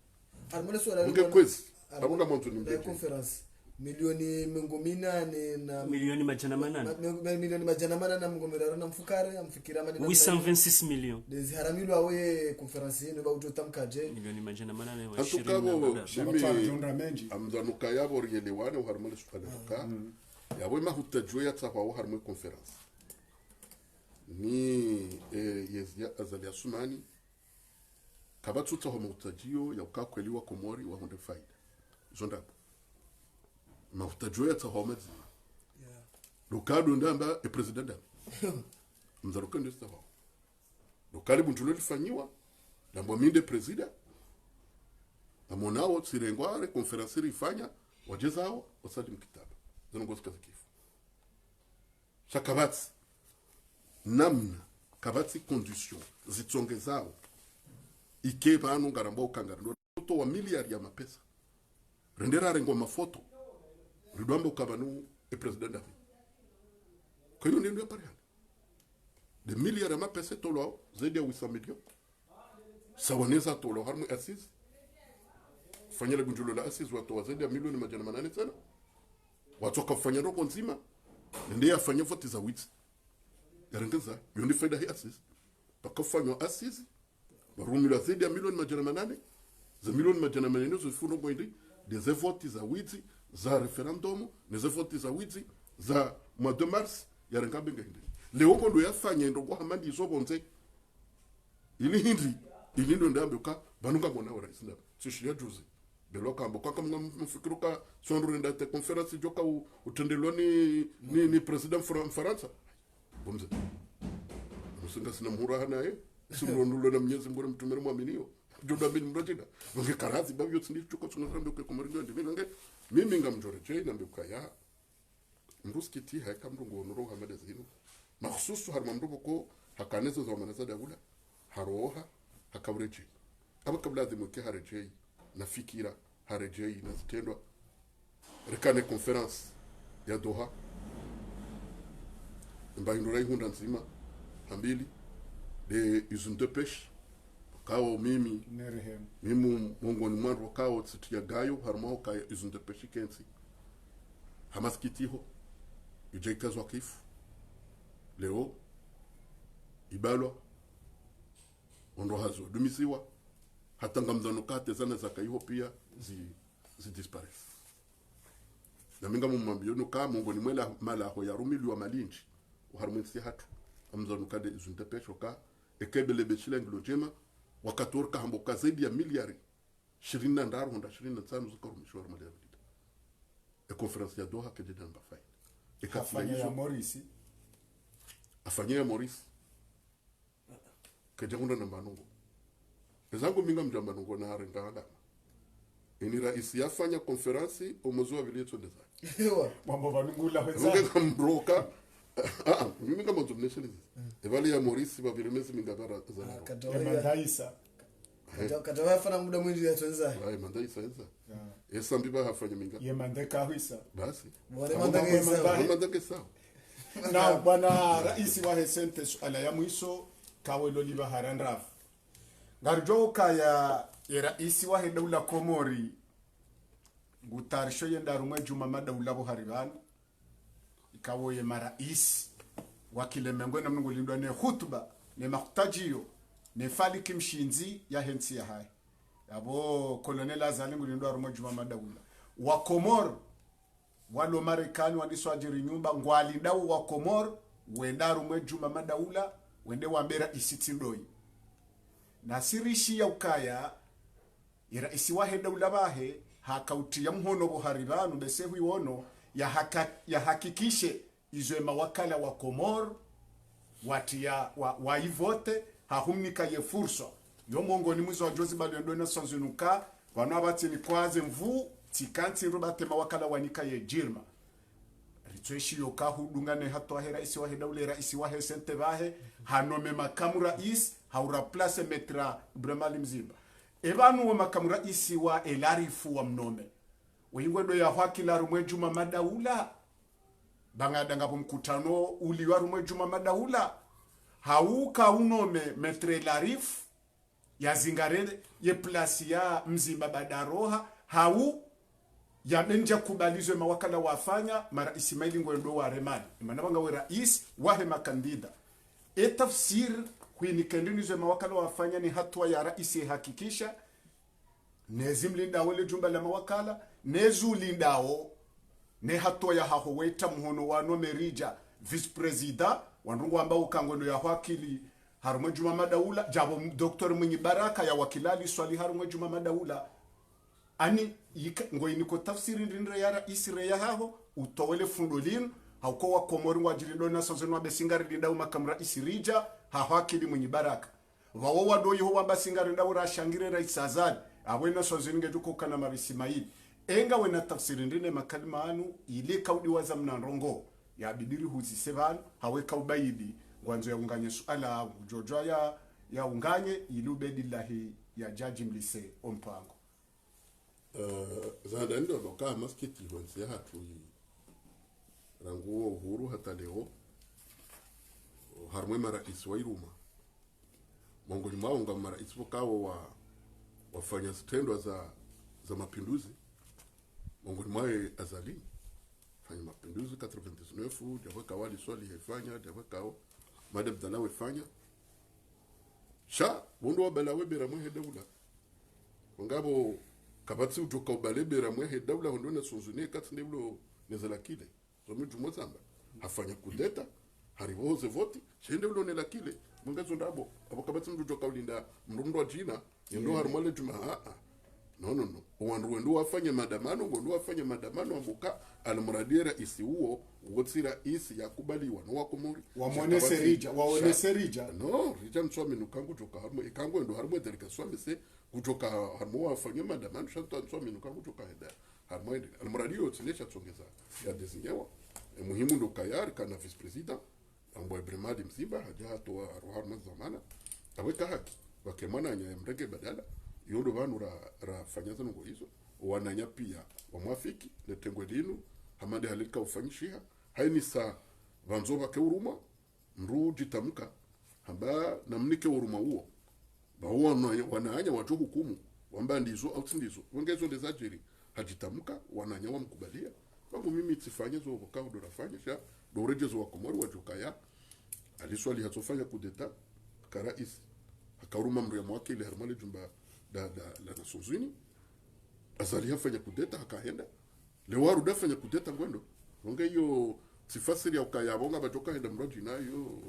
armole swala ngekwezi abunga mwanzo ni conference milioni mengomina na milioni majana manana milioni majana manana mngomera na mfukare amfikira mali 826 millions des haramilo awe conference yenu ba ujotamkaje milioni majana manana wa hatukabo 20 shimi amzanuka yabo rielewane uharmole sukaluka yabo mahutajo ya tsawa uharmole conference ni yezia azali ya sumani kabatutsa ho mutajio ya ukakweliwa komori wa hunde faida zonda mafutajio ya tsaho mazima lokado ndamba president mzaruka ndista ho lokali buntulo lifanyiwa ndambo minde president amonao tsirengware conference rifanya wajezao wasali mkitaba zonongoska kifu shakabatsi namna kabatsi condition zitsongezao ike banu ngarambo ukangara ndo wa miliari ya mapesa rendera rengo mafoto ridwamba ukabanu president davi kwa hiyo ndio pale de miliari ya mapesa tolo zaidi ya 800 milioni sawaneza tolo harmu assise fanyele gunjulo la assise watu zaidi ya milioni majana manane sana watu kafanya roko nzima ndiye afanya vote za witi yarengeza yondi faida hii assise pakafanywa assise barumila zaidi ya milioni majana manane za milioni majana manane zifuno mwindi des votes za witi za referendum des votes za witi za mois de mars yarenga benga hindi leo kondo yafanya ndo kwa hamandi izobonze ili hindi ili ndo ndambe ka banunga mona ora isinda sishia juzi beloka mbo kwa kama mfikiruka sondro nda te conference joka utendeloni ni president Faransa bomze musinga sina muhura naye simurondulo na mnyezi mbona mtumere mwaminio joda bin mrajida nge karazi babyo tsindi chuko tsungambe ko komaringo ndi nge mimi ngamjore je nambe kaya mbuskiti haka mrungo noro hamada zino makhsusu harma mndu ko hakanezo za manaza daula haroha hakawreje aba kabla dhimke hareje na fikira hareje na zitendwa rekane conference ya Doha mbaindura ihunda nzima hambili de usine de pêche kao mimi Nerehem. mimu mongoni mwandu kao tsitia gayo harma ka usine de pêche kensi hamaskitiho ijekazwa kifu leo ibalwa ondo hazo dumisiwa hata ngamzano kate sana zakaiho pia zi disparesse na minga mumambio no ka mongo ni mwela mala ho ya rumilwa malinji uharumisi hatu amzano kade zunte pesho ka ekebele bechile nglo jema wakatorka hamboka zaidi ya miliari 20 ndaru honda 25 zukorumishwa mali ya bidita e conference ya Doha ke de namba fai e Afanya ya Morisi. afanyia Maurice kejangunda na manungo ezangu minga mjambanungo na arenga alama ini raisi yafanya konferansi omozwa vilieto ndeza ewa Mambo banungula runge wenzangu. kambroka mimi kama donation evali ya Maurice baviremezi minga bara za Ya katoya Mandaisa. katoya fana muda mwingi ya twenza ai mandai sasa esa mbiba hafanya minga Ye mandeka huisa. basi mwale Kama mandage mambo sawa mandake sawa Na bwana raisi wa Hesente suala ya mwiso kawe loliba harandraf. Garjoka ya raisi wa daula Komori gutarisho yenda rumwe juma madaula bo haribani ikawo ye marais wa Kilemengo na mnungu lindwa ne hutuba ne makutajio ne fali kimshinzi ya hensi ya hai abo kolonel azalingu lindwa rumwe juma madaula wa Komor walo Marekani waliswajiri nyumba ngwalindau wa Komor wenda rumwe juma madaula wende wambera isitindoi na sirishi ya ukaya iraisi wahe daula bahe hakautia mhono buharibanu besehu iwono ya hakikishe izwe mawakala wa Komor watia wa ivote hahumnika ye fursa yo mongoni mwizo wa jozi balendo na sanzunuka wana bati ni kwaze mvu tikanti robate mawakala wanika ye jirma ritweshi yoka hudungane hatwa hera isi wahe daula raisi wahe sente bahe hanome makamu rais haura place metra bremali mzimba ebanu wa makamu rais wa elarifu wa mnome wingwedo ya hwakila rumwe juma madaula bangadanga mkutano uli wa rumwe juma madaula hauka unome metre elarifu ya zingare ye place ya mzimba badaroha hau ya benja kubalizwe mawakala wafanya mara Ismaili ngwendo wa remali imana banga we rais wahe makandida etafsir kwini kendinizwe mawakala wafanya ni hatua ya rais hakikisha nezimlinda wale jumba la mawakala nezulindao ne hatua ya haho weta mhono wano merija vice president wanrungu ambao kangwendo ya wakili harumwe juma madaula jabo Dr. Mwenye Baraka ya wakilali swali harumwe juma madaula ani ngoini ko tafsiri ndinre ya rais ya haho utowele fundolin hauko wa Komori wa jirindo na sozeno wa besingari linda makamra isirija hahakili Mwenye Baraka wawo wado yo wa basingari nda ura shangire rais Azad awena sozeno ngejuko kana marisimaili enga wena tafsiri ndine makalima anu ile kaudi waza mnanrongo ya bidiri huzi sevan hawe kaubaidi ngwanzo ya unganye suala jojo ya unganye ilubedillahi ya jaji mlise ompango zanda ndo loka maskiti honse hatu rangu uhuru hata leo harmwe mara iswairuma mongoni maunga mara ispokawo wafanya stendo za mapinduzi mongoni mwae azali fanya mapinduzi 99 japo kawali swali hefanya japo kao madam dalawe fanya sha bondo wabalawe bera mwe daula ngabo kabatsi utoka ubalebera mwe daula hondo na sonzune katindeblo nezala kile zomi jumozamba hafanya kudeta hariboze voti chendeblo ne lakile mungazo ndabo abo kabatsi utoka ulinda mrundo wa jina ndo harumale juma no wandu wafanye madamano ngondo wafanye madamano ambuka almuradiera isi huo wotsira isi yakubaliwa no wakomori wamone serija waone serija no rija mswami nukangu toka harmo ikango ndo harmo derika swami se kutoka harmo wafanye madamano shanta mswami nukangu toka heda harmo almuradio tsinesha tsongeza ya desinyewa muhimu ndo kayari kana vice president ambo ibremadi mzimba haja to roha mazamana aweka haki wakemana nya mrege badala yondo vanu ra fanyaza ngo hizo wananya pia wamwafiki letengwe linu hamande halika ufanyishia haini saa vanzo vake uruma mru jitamka hamba namnike uruma huo bawo wananya watu hukumu wamba ndizo au sindizo wengezo ndezajiri hajitamka wananya wamkubalia babu mimi tifanye zo kwa ndo rafanya sha do rejezo wa Komori wa Jokaya aliswali hatofanya kudeta karais akaruma mru ya mwake ile harmale jumba la Nations Unies azali hafanya kudeta hakaenda lewaru dafanya kudeta ngwendo ngonge hiyo sifasiri ya ukaya bonga bajoka henda mroji nayo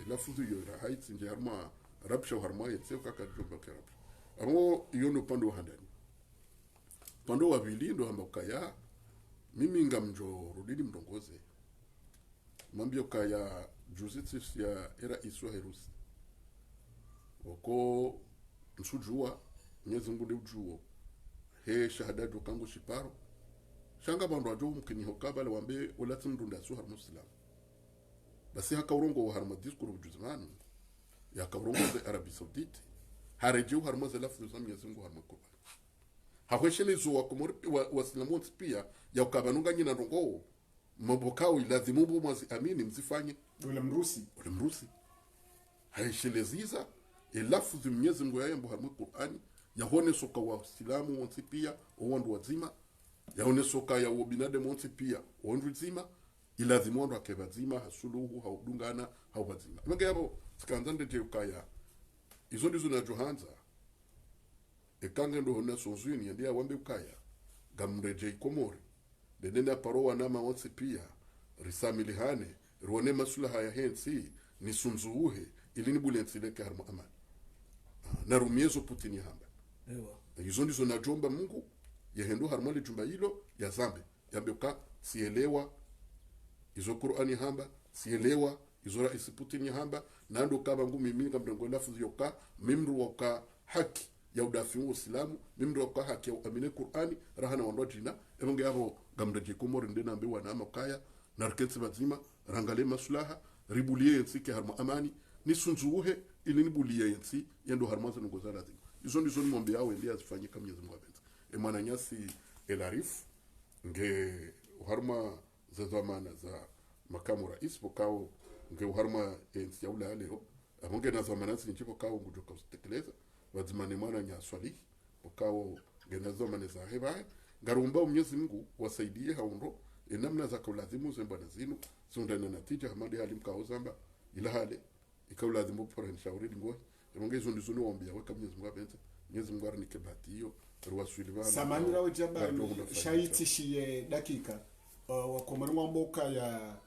lafuzu yo haiti nje harma rapsha harma yetse kaka jumba karap amo iyo no pando handani pando wa bili ndo hamba ukaya mimi ngamjo rudini mdongoze mambio kaya justice ya era iswa herusi wako nsujua nyezi ngude ujuo he shahada do kangu shiparo shanga bandu ajo mkini hokabale wambe ulati mdunda su har muslim basi haka urongo har madiskuru bujuzman ya ka urongo de Arabie Saoudite hareju har mazalaf do sam nyezi ngu har makuba hakweshele zo wakomori wasilamu pia ya ukabanunga nyina rongo mabokao ilazimu bo mwazi amini mzifanye ule mrusi haisheleziza elafu zimnyezi ngu ya mbo har Qur'ani yahone soka wa Islamu wonsi pia owandu wazima yahone soka ya ubinadamu wonsi pia owandu wazima ilazimu wandu akebazima hasuluhu haudungana haubazima imenge yabo sikanzande je ukaya izo ndizo na Johanza ekanga ndo hona sozuni ndia wambe ukaya gamreje Komori denena parowa nama wonsi pia risamilihane ruone masulaha ya hensi ni sunzuuhe ilini bulensile harma amani na rumiezo Putin hamba ewa izo ndizo na jomba Mungu yahendo harmali jumba hilo ya zambe yambeka sielewa izo Qur'ani hamba sielewa izo rais Putin hamba nando kaba ngumi mimi ngamdongo lafu yoka mimru waka haki ya udafi wa Uislamu mimru waka haki ya amine Qur'ani rahana wandojina ebonge yabo gamdaje Komori ndena ambiwa na makaya na rketsi bazima rangale maslaha ribulie nsike harma amani nisunzuhe ili nibulie yensi yendo harmaza ngozala zima izo ndizo nimombe yawe ndia azifanyika Mwenyezi Mungu abenza emana nyasi elarif nge harma za zamana za makamu rais bokao nge harma yensi ya ula leo amonge na zamana zinchi bokao ngujoka ustekeleza wazimane mwana nya swali bokao nge na zamana za heba ngarumba Mwenyezi Mungu wasaidie haundo enamna za kulazimu zembana zinu sundana natija hamadi halimkao zamba ila hale ikaulazimu pora nishauri ngoe emonge izo ndizo niombe yawe Mwenyezi Mungu abenza Mwenyezi Mungu aranike bahati ruwasulivana samanira ujaba shaitishie dakika wa Komori mwamboka ya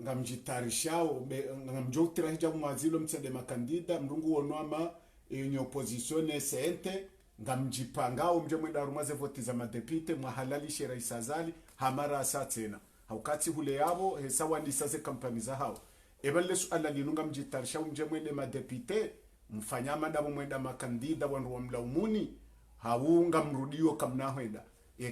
ngamjitarishao ngamjotira hija mwazilo mtsede makandida mrungu wonwama yenye opposition sente ngamjipangao mje mwenda rumaze voti za madepite mwahalalishe rais Azali hamara asatena haukati hule yabo hesawa ndisaze kampani za hao ebale suala linunga mjitarishao mje mwende madepite mfanyama ndabo mwenda makandida wandu wa mlaumuni haunga mrudio kamnahweda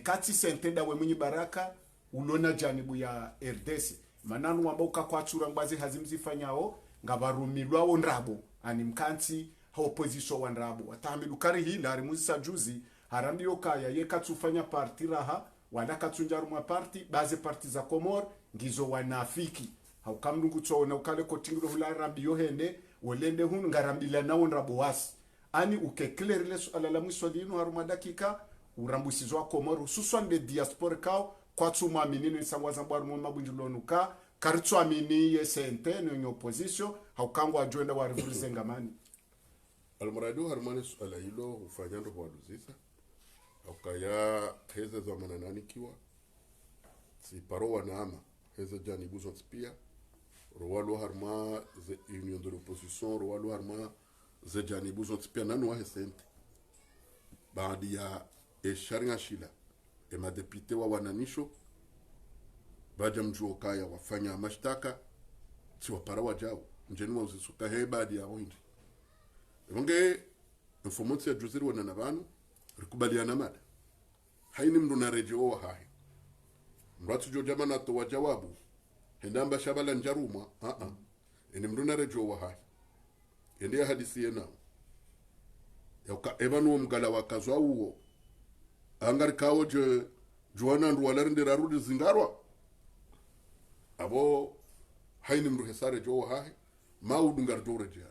kati sentenda we mwenye baraka ulona janibu ya RDC mananu ambao kakwachura ngbazi hazimzifanyao ngabarumilwa onrabo ani mkanti ha opposition wanrabo watamilukari hili harimuza juzi harandio kaya yekatufanya parti raha wala katunjarumwa parti baze parti za Komor ngizo wanafiki haukamnungu tsona ukale kotingro hula rabio hende welende hunu ngarambila na onrabo wasi ani ukeklerile suala la mwisho lino haruma dakika urambusizwa Komori hususan de diaspora kao kwa tsuma minini nsangwaza mbwaru mwa mabunjulonuka karitsu amini yesente ni opposition haukangwa ajoenda wa rivurize ngamani almaradu harmani suala hilo hufanyando kwa luzisa ukaya heze za mananani kiwa si parowa naama heze jani buzo pia rowalo harma ze union de l'opposition rowalo harma ze jani buzo pia nanu wa hesente baadi ya sharinga shila madepite wa wananisho baja mjuo kaya wafanya mashtaka si waparawa jao njeni wa uzisuka baadi ya windi Nge information ya juziri wana nabanu rikubaliana mada haini mdu na rejeo wa hahi mratu jo jamana to wajawabu hendamba shabala njaruma ene mruna rejo wa hai ende hadisi yena yauka ebanu mgala wakazwa uo angari kawo je juana ndu walarinde rarudi zingarwa abo haini mru hesare jo wa hai maudu ngar jore jana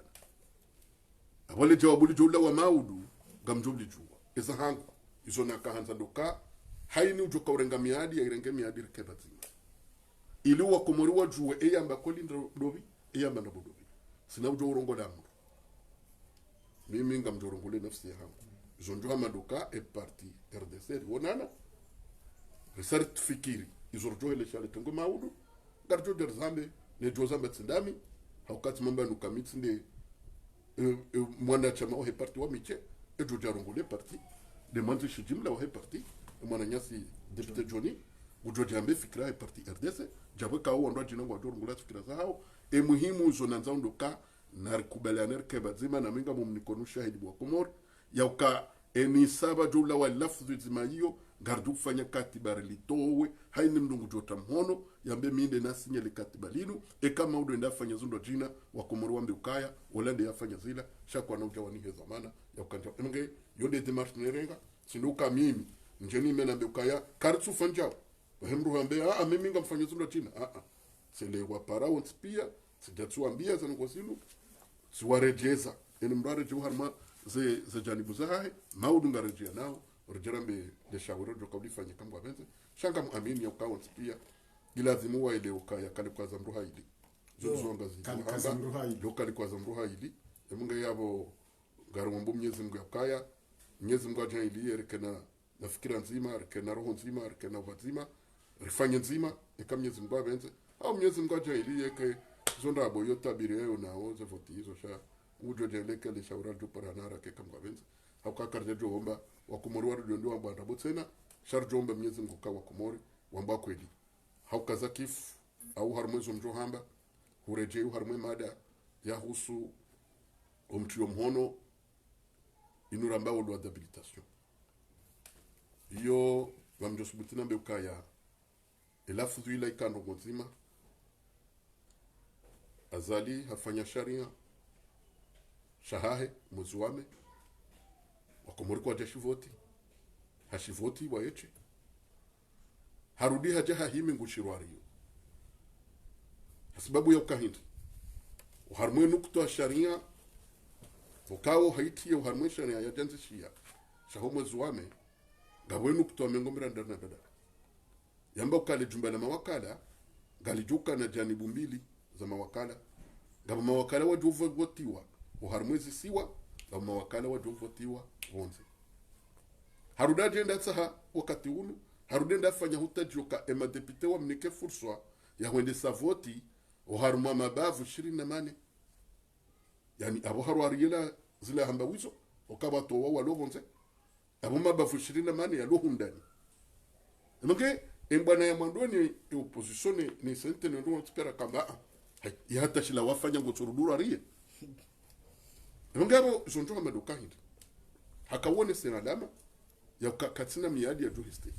abole jawabuli jola wa maudu gamjubli juwa isa hangu iso nakahanza doka haini ujoka urenga miadi ya irenge miadi rikebazima ili wakomori wa juwe eyamba koli ndobi eyamba nabudobi sina ujo urongo la mru mimi ngamjorongole nafsi ya hangu iso njuha madoka e parti RDC wonana resart fikiri iso rjohe le shale tengo maudu garjo der zambe ne jozambe tsindami haukati mamba nukamitsinde mwana chama wa parti wa miche ejo jarongole parti de manzi shijimla wa parti mwana nyasi député Johnny ujo jambe fikra e parti RDC jabwe kawo ndo jina ngwa jorongula fikra zao muhimu zona nzando ka na kubaliana kebazima na minga mumnikono shahidi wa komor yauka eni saba jula wa lafdhi zima hiyo gardu kufanya katiba litowe haini mdungu jota mhono yambe minde nasinya le katiba linu kama udo enda fanya zundo jina wa komoro wambe ukaya olande yafanya zila shakwa na ujawani hezamana ya ukanja mnge yonde demarche nerenga sinuka mimi njeni mena mbe ukaya kartsu fanjao wahemru hambe mimi ngamfanya zundo jina sele wa para onspia sijatuambia zango sinu siwarejeza eni mrare juharma ze janibu zahe maudu ngarejea nao rejerambe de shawero jo kabifanya kama benze shanga muamini ukawa pia ilazimu wa ile ukaya kale kwa zamruha ili zonga zihanga lokali kwa zamruha ili emunga yabo garumbu Mwenyezi Mungu yakaya Mwenyezi Mungu ajali yerekena na fikira nzima rekena roho nzima rekena wazima rifanye nzima eka Mwenyezi Mungu abenze au Mwenyezi Mungu ajali yeke zonda boyo tabiri yao na oze voti hizo sha ujo jeleke le shawara jo paranara ke kama benze hauka karje jo omba wakumori wadu ndio wamba ndabotsena sharjo omba Mwenyezi Mungu kwa wakumori wamba kweli hauka zakif au harmwezo mjo hamba hurejeu harmwe mada ya husu omtio mhono inuramba ulu adhabilitation iyo wamjo subutina mbe ukaya elafuzu ila ikando nzima azali hafanya sharia shahahe muzuame wakomori kwa jashivoti hashivoti waeche harudi haja hahimi ngushirwariyo sababu ya ukahindi uharmwe nukto sharia ukawo haiti ya uharmwe sharia ya janzi shia shahomwe zuame gawe nukto amengombera ndana dada yamba ukale jumba la mawakala galijuka na janibu mbili za mawakala gaba mawakala wajuvotiwa uharmwezi siwa gaba mawakala wajuvotiwa wonze harudaje ndatsaha wakati unu harudenda fanya hutajoka ema depute wa mnike furswa ya wende savoti uharma mabavu 28 yani abo harwariyela zila hamba wizo ukaba towa walobonze abo mabavu 28 ya lohundani nge embana ya mandoni opposition ni sente ndo spera kamba ya hata shila wafanya ngoturudura rie ngabo zonjo maduka hindi hakawone senadama ya katsina miadi ya juhiste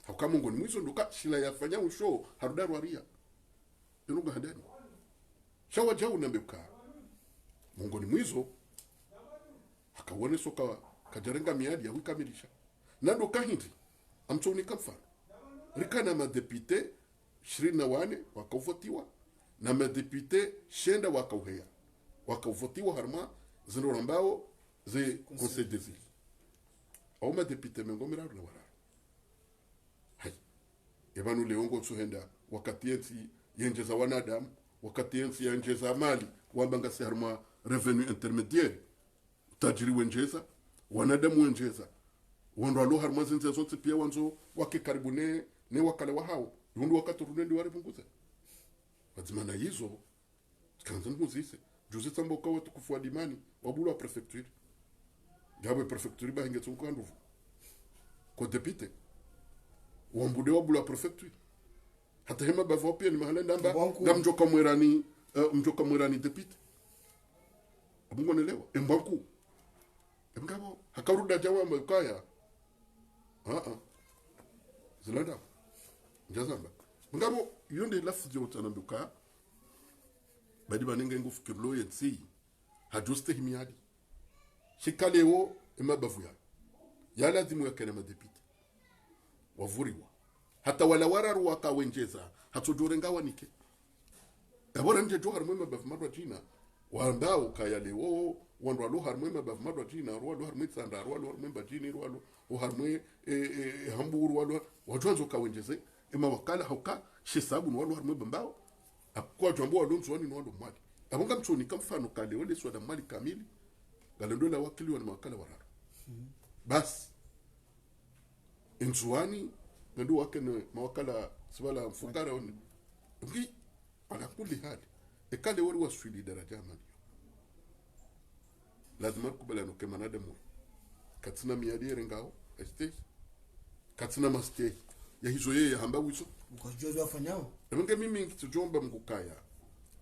hakamungo ni mwizo nduka shila yafanya usho harudaru ria nduga hadani shawa jau nambebuka mungo ni mwizo hakawone soka kajarenga miadi ya wikamilisha nando kahindi amtoni kamfano rikana madepite 24 wakavotiwa na madepite shenda wakauhea wakavotiwa harma zinorambao ze conseil des îles au madepite mengomera na wara hai ebanu leongo tsuhenda wakati yensi yenjeza wanadamu wakati yensi yenjeza mali wambanga si harma revenu intermédiaire tajiri wenjeza wanadamu wenjeza wando alo harma zinze zote pia wanzo wake karibune ne wakale wa hao yundu wakati runendi wari punguza wazimana hizo kanza muzise juzi tambo kwa watu kufua dimani wabula prefecture gabe prefecture ba hingetu kwa nduvu kwa depite wambude wabula prefecture hata hema bavo pia ni mahala ndamba gamjoka mwerani depite abungo nelewa embanku ngabo hakaruda jawa mbakaya zilanda njazamba ngabo yonde lafzi yo tanambuka badi banenge ngufikirlo yensi hajuste himiadi shikaleo emabavu ya lazimu yakene madepite wavuriwa hata wala wararu wakawenjeza hatojorengawa nike abora nje johar mwema bavu madwa jina wandao kayaleo wandwa lo har mwema bavu madwa jina ro lo har mwitsanda ro lo mwemba jini ro lo har mwe hamburu ro wajwanzo kawenjeze ema wakala hauka shisabu no lo har mwemba mbao akwa jambo walonzo ni no lo mwali abonga mtoni kamfano kale ole swada mali kamili galendo la wakili wa makala warara bas inzuani ndio wakene mawakala sibala mfukara oni ngi ala kulli hali ekale wali wasfili daraja mali lazima kubala no kema nadamu katina miadire ngao este katina maste ya hizo yeye hamba wiso mkojozo wafanyao nge mimi kitujomba mkukaya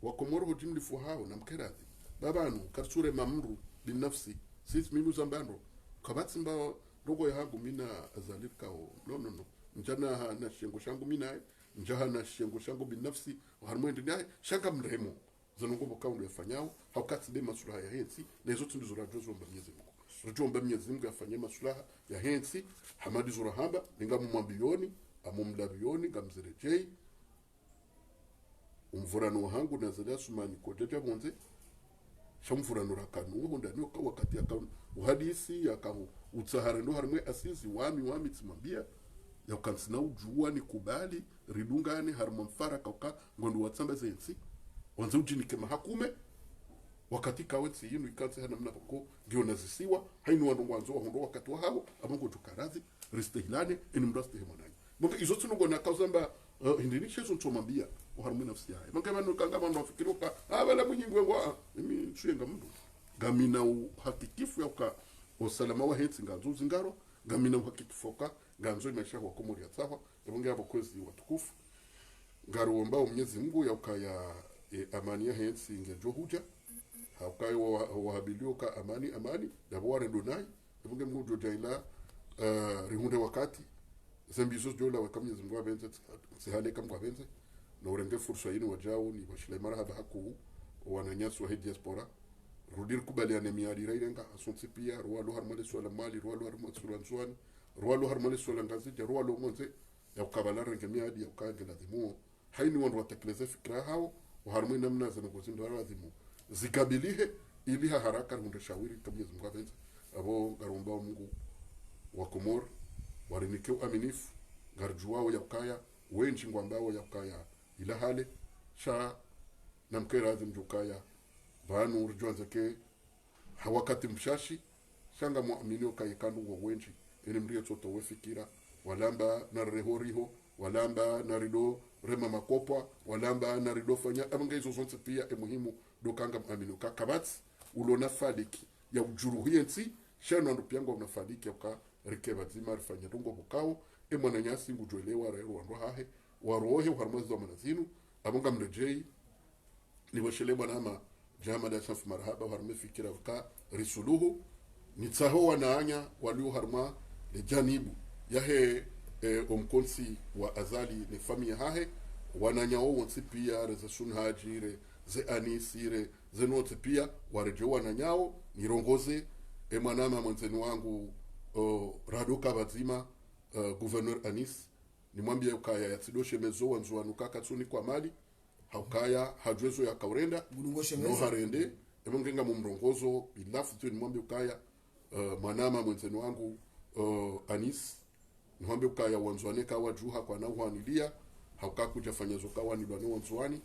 wakomoro hojimli fuhao na mkeradhi babanu karsure mamru binafsi sisi mimi zambando kabati mbao rogo ya hangu mina azalika no njana na shengo shangu mina njaha na shengo shangu binafsi harmwendi naye shanga mremo zanongo bokaundu yafanyao haukati de masulaha ya hensi na hizo tundu zura jozo mba Mwenyezi Mungu rujomba Mwenyezi Mungu yafanye masulaha ya hensi hamadi zura hamba ninga mumambilioni amumlabioni ngamzerejei umvurano hangu na zada sumani kojaja bonze shamvurano rakanu honda ni wakati akaun uhadisi yakau utsahara ndo harmwe asisi wami tsimambia yakansina ujua ni kubali ridungane harmo mfara kauka ngondo watsamba zensi wanze ujini kema hakume wakati kawetsi yinu ikanse hana mna ko ndio nazisiwa hainu wanongwanzo hondo wakati wao abongo tukarazi ristehilane inimraste hemonani bonga izotu ngona kauzamba hindinishe zontomambia uharmu nafsi yae manke manu kanga manu afikiruka wala mwinyingwe ngwa mimi suyenga mndu gamina uhakikifu yauka usalama wa hensi ngazo zingaro gamina uhakikifoka ganzo imesha kwa komori ya tsawa yabonge abo kwezi watukufu ngaro ambao Mwenyezi Mungu yauka ya amani ya hensi ngejo huja haukai wahabilioka amani yabware donai yabonge Mungu jojaila rihunde wakati zembizo jola wakamnyezi Mungu abenze sihale kama abenze na urenge fursa yini wajao ni washile marhaba haku wananyasu wa diaspora rudir kubaliane miadi rairenga asunti pia rualo harmale swala mali rualo harmale swala nzwani rualo harmale swala ngazija rualo monze ya ukabalare ngemiadi ya ukange lazimu haini wandu watakeleze fikra hao uharmwe namna za ngozindo lazimu zikabilihe ili haraka hunde shawiri kamnyezi Mungu abenze abo garomba Mungu wa Komor warinike uaminifu garjuwao ya ukaya wenji ngwambao ya ukaya ila hale sha namkera zimjukaya banu urjonze ke hawakati mshashi shanga muamini ukayekanu wa wenji ili mrio toto wefikira walamba na rehoriho walamba na rido rema makopwa walamba na rido fanya abanga hizo zonse pia muhimu dokanga muamini ukakabati ulona fadiki ya ujuruhiensi shano ndo piango unafadiki ya rikeba zima rifanya dungo bukao mwana nyasi ngujwelewa rero wando hahe warohe harmazi wa manazinu abonga mrejei ni washele bwana jama da safu marhaba harme fikira ka risuluhu nitsaho wanaanya walio harma le janibu yahe omkonsi wa azali ne famia hahe wananyao wonsi pia rezasun hajire ze anisire ze note pia warejo wananyao nirongoze mwanama mwanzeni wangu radoka bazima gouverneur Anis nimwambia ukaya ya tidoshe mezo wanzuanu kaka tsuni kwa mali haukaya hajwezo ya kaurenda no harende emongenga mumrongozo bilafu tu nimwambia ukaya mwanama mwenzeni wangu Anis nimwambia ukaya wanzuane kawa juha kwa nauhanilia hauka kujafanya zokawa ni bano wanzuani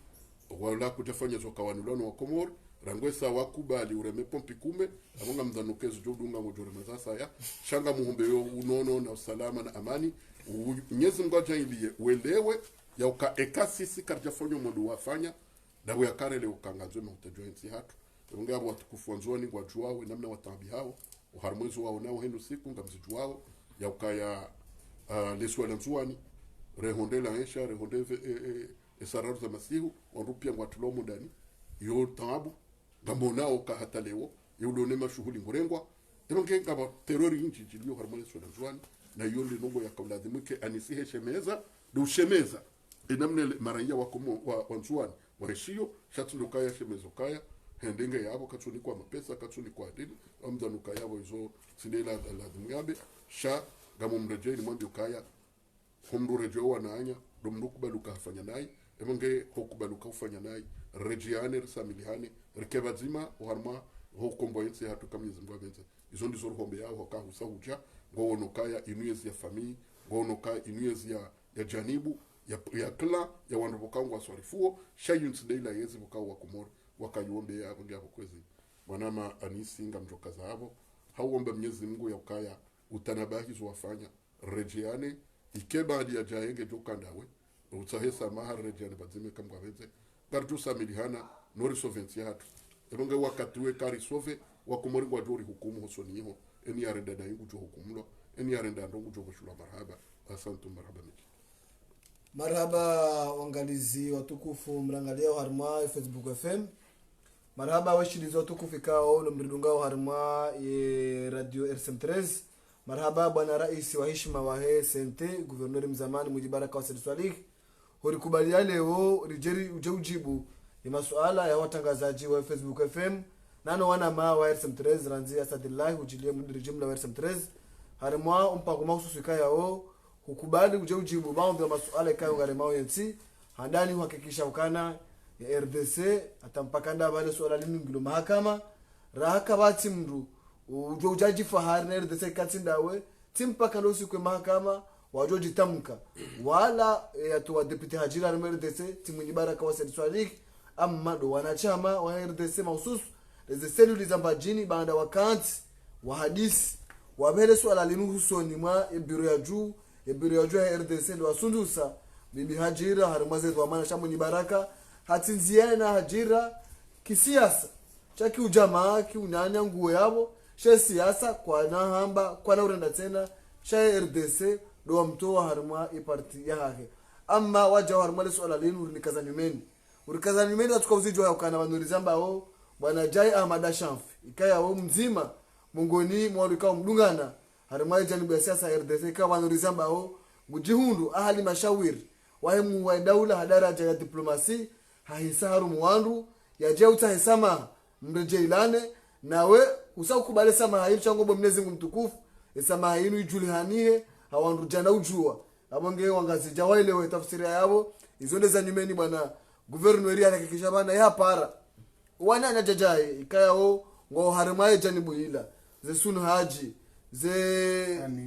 wala kujafanya zokawa ni bano wa Komor rangwesa wakubali ureme pompi kume abonga mdhanukezo jodunga ngojore mazasa ya shanga muhombe yo unono na usalama na amani Mwenyezi Mungu ajailiye uelewe ya uka ekasisi karjafonyo mundu wafanya dawe yakare le ukangazwe na utajwa nsi hatu ngaba watukufu wanzoni kwa juawe namna watambi hao uharmwezo wao nao hendo siku ngamziju wao ya ukaya leswa na nzuani rehonde la esha rehonde esararu za masihu warupia ngwatulomo ndani yo tabu ngamona ka hata leo yudone mashuhuli ngorengwa eronke ngaba terrori inchi jilio harmoni sona zwan na yonde nongo ya kaulazimuke anisihe shemeza do shemeza enamne maranya wakomo wanzuani wareshiyo shatundukaya shemezokaya hendenge yabo katsuni kwa mapesa katsuni kwa dini amzanuka yabo izo sindela lazima yabe sha gamumrejeni mwambi ukaya humdu rejo wananya domdu kubaluka afanya nayi emonge hokubaluka ufanya nayi rejiane risamilihane rikebazima uharma hokomboyense hatu kamizi mwabenze izo ndizo ruhombe yao hokahusa huja ngono kaya inuyezi ya famii ngono kaya inuyezi ya janibu ya kla ya wanabokangwa swarifuo shayunsi deila yezi bukau wakumori wakayombe ya ngabo kwezi mwanama anisinga mjoka zabo hauomba Mwenyezi Mungu ya ukaya utanabahizo wafanya rejiane ikeba hadi ya jaenge jokandawe utahesa mahar rejiane bazime kamwa benze barju samilihana nori sovensi hatu ebonge wakatiwe kari sove wakumori kwa jori hukumu hosoniho eni arenda da ingu jo hukumlo eni arenda ndongu jo boshula marhaba asantu marhaba miki marhaba wangalizi watukufu mrangalia harma Facebook FM marhaba washilizi watukufu kao mridungao harma radio RSM13 marhaba bwana rais wa heshima wa SNT guvernori mzamani Mujibaraka wa Salih holikubaliana leo rijeri ujibu ya masuala ya watangazaji wa Facebook FM nano wana ma wa RSM13 ranzi asadillahi ujilie mudiri jumla wa RSM13 harma mpango mahususi kayao hukubali ujibu baadhi ya masuala kayo garemao yensi handani uhakikisha ukana ya RDC atampakanda bale swala lini ngilo mahakama rahaka bati mndu ujaji fahari na RDC katsindawe timpaka ndosi kwa mahakama wajoji tamka wala yatuwa deputy hajira na RDC timu Mujibaraka wa Salih amma do wanachama wa RDC mahususu leze seluli zambajini baada wakanti wa hadisi wabele swala linu husoni mwa biro ya juu ya RDC ndo wasundusa bibi hajira harumaze wa maana shamu Mujibaraka hatinziana na hajira kisiasa chaki ujamaa kiunanya nguo yabo she siasa kwa nahamba kwa na urenda tena she RDC ndo mtoa haruma iparti yake amma waja haruma swala linu urikazanyumeni atukauzijo ya kana bandurizamba o bwana Jai Ahmad Shamfi ikaya o mzima mongoni mwarikao mdungana haruma janibu ya siasa RDC ikaya bandurizamba o mujihundu ahali mashawiri wahemu wa daula hadaraja ya diplomasi hahisa harumu wandu ya jeuta hesama mrejeilane nawe usakubale sama hainu changobo Mwenyezi Mungu mtukufu esama hainu ijulihanie hawandu jana ujua abonge wangazija wailewe tafsiri yabo izonde za nyumeni bwana guvernori anahakikisha bana ya para wana anajajai ikayao ngo harimaye janibu ila ze sunu haji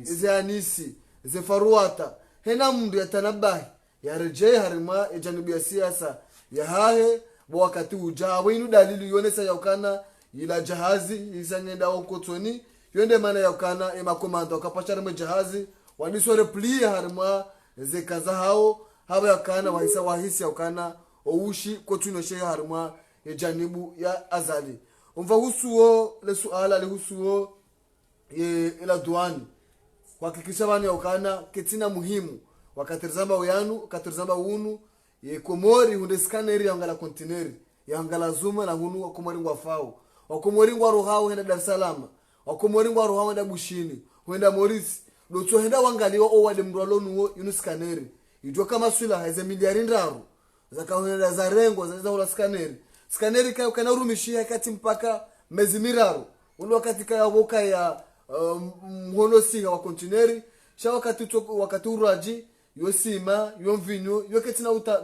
ze anisi ze faruata hena mndu yatanabahi ya rejea harima janibu ya siasa ya hahe wakati ujawa inu dalili yonesa yaukana ila jahazi isanyenda okotoni yonde mana yaukana emakomando akapachara mwe jahazi wanisore plia harima ze kaza hao haba yaukana wahisi yaukana oushi kotuno shehe harima janibu ya azali umva husuo le suala le husuo ila duani kuhakikisha bana yaukana ketina muhimu wakatirzamba uyanu katirzamba unu Komori hunde skaneri yangala kontineri yangala zuma na hunu wakomori ngwafao wakomori ngwaruhao henda Dar es Salaam wakomori ngwaruhao henda Bushini henda Morris docho henda wangaliwa o wade mrwalonu wo yunu skaneri ijo kama swila haize miliari ndaru zaka henda za rengo za ula skaneri kayo kana urumishia kati mpaka mezi miraru ulu wakati kaya woka ya mhono siga wa kontineri sha wakati uraji yosima yomvinyo yo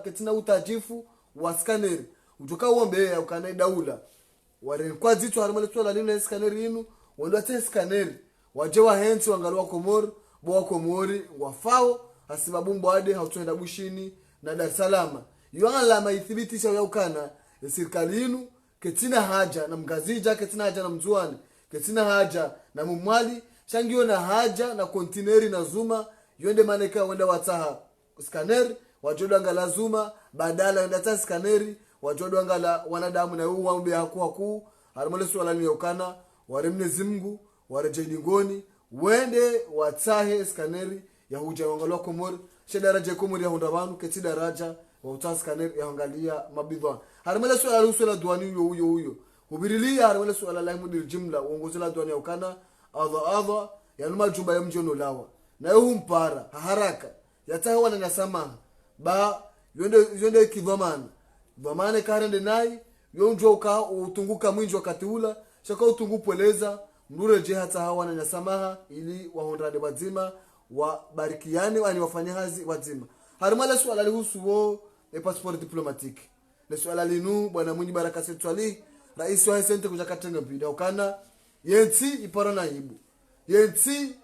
ketina utajifu wa scanner utoka uombe ya ukana daula ware kwa zitu harimale tola lino scanner inu wando ate scanner waje wa hensi wangalwa komori wafao asibabu mbwade hautenda Bushini na Dar es Salaam yanga maithibitisha ya ukana serikali inu ketina haja na mgazija ketina haja na mzuani ketina haja na mumwali shangio na haja na kontineri na zuma yonde maneka wenda wataha scanner wajodo ngala zuma badala wenda ta scanneri wajodo ngala wanadamu na huu wambe haku harimole swala ni yokana waremne zimgu warejengoni wende watahe scanneri ya huja wangalwa komori she daraja komori ya honda banu keti daraja wa uta scanner ya angalia mabidwa harimole swala duani huyo hubirilia harimole swala la mudir jumla uongozi la duani yokana adha ya numa jumba ya mjono lawa na yuhu mpara haraka yatawa na nasama ba yonde kivamana karende nai yonjo utunguka mwinji wakati ula shaka utungupweleza mdure je hata hawa na nyasamaha ili wahondrade wazima wabarikiane wani wafanyahazi wazima. Harimale swala lihusu wo passport diplomatique le swala linu bwana Mwinyi Baraka Setwali rais wa sente kuja katenga mpida ukana yenti iparana ibu yenti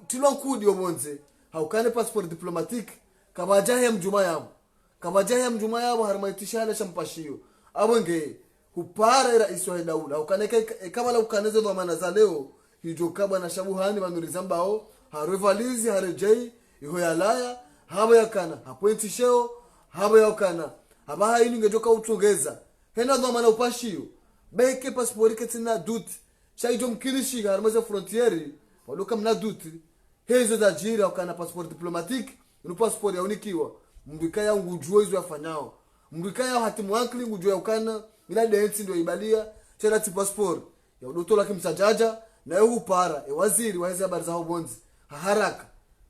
tilonkudi omonze haukane passport diplomatique kabajahe mjuma yabo harmaitishala shampashio abonge kupara rais wa daula ukaneke kama la ukaneze wa manaza leo hijo kaba na shabuhani banurizambao harevalizi harejei iho yalaya haba yakana hapointi sheo haba yakana haba haini ngejoka utongeza hena ndo mana upashio beke passport ketina dut shaijo mkilishi harmaza frontieri wadoka mna dut hezo za jira ukana passport diplomatique ni passport yaunikiwa mbikaya ngujua hizo yafanyao mbikaya hatimu ankli ngujua ukana ila dance ndio ibalia tena ti passport ya udotola kimsajaja na yeye upara waziri wa hizo habari za bonzi haraka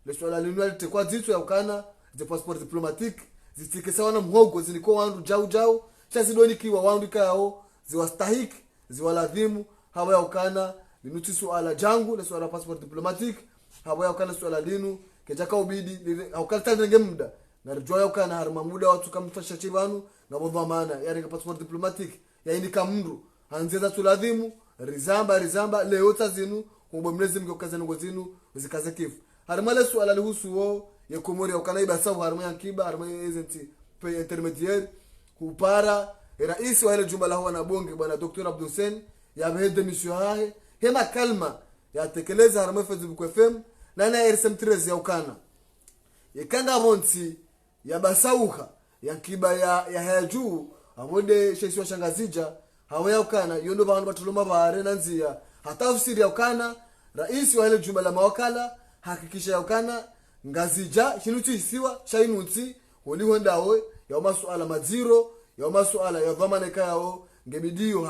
le swala linwali tekwa zitu ya ukana ze passport diplomatique zitike sawa na mhogo ziliko wandu jau chasidoni kiwa wandu kao ziwastahiki ziwaladhimu hawa ya ukana linuti swala jangu le swala passport diplomatique hawa ya ukana swala linu kejaka ubidi haukata ndenge muda na rujwa ya ukana harma muda watu kamfasha chibanu na bodwa maana yani passport diplomatique yaindika mndu anzeza tuladhimu rizamba leo tazinu kubomlezi mkokaza ngo zinu zikaze kifu harmale swala lihusu wo ya komori ya ukana iba sawa harma yankiba harma agent pe intermediaire kupara rais wa ile jumla huwa na bonge bwana Dr. Abdul Hussein ya behede mission hahe hema kalma ya tekeleza harma Facebook FM na RSM13 ya ukana ikanga bonti ya basauha ya kiba ya haju abode shesi wa shangazija hawaya ukana yondo bantu batuloma bare nanzia hata ofisiri ya ukana rais wa ile jumla la mawakala hakikisha ya ukana ngazija shinuti isiwa shainuti holi wendawe ya masuala maziro ya masuala ya dhamana kao ngebidio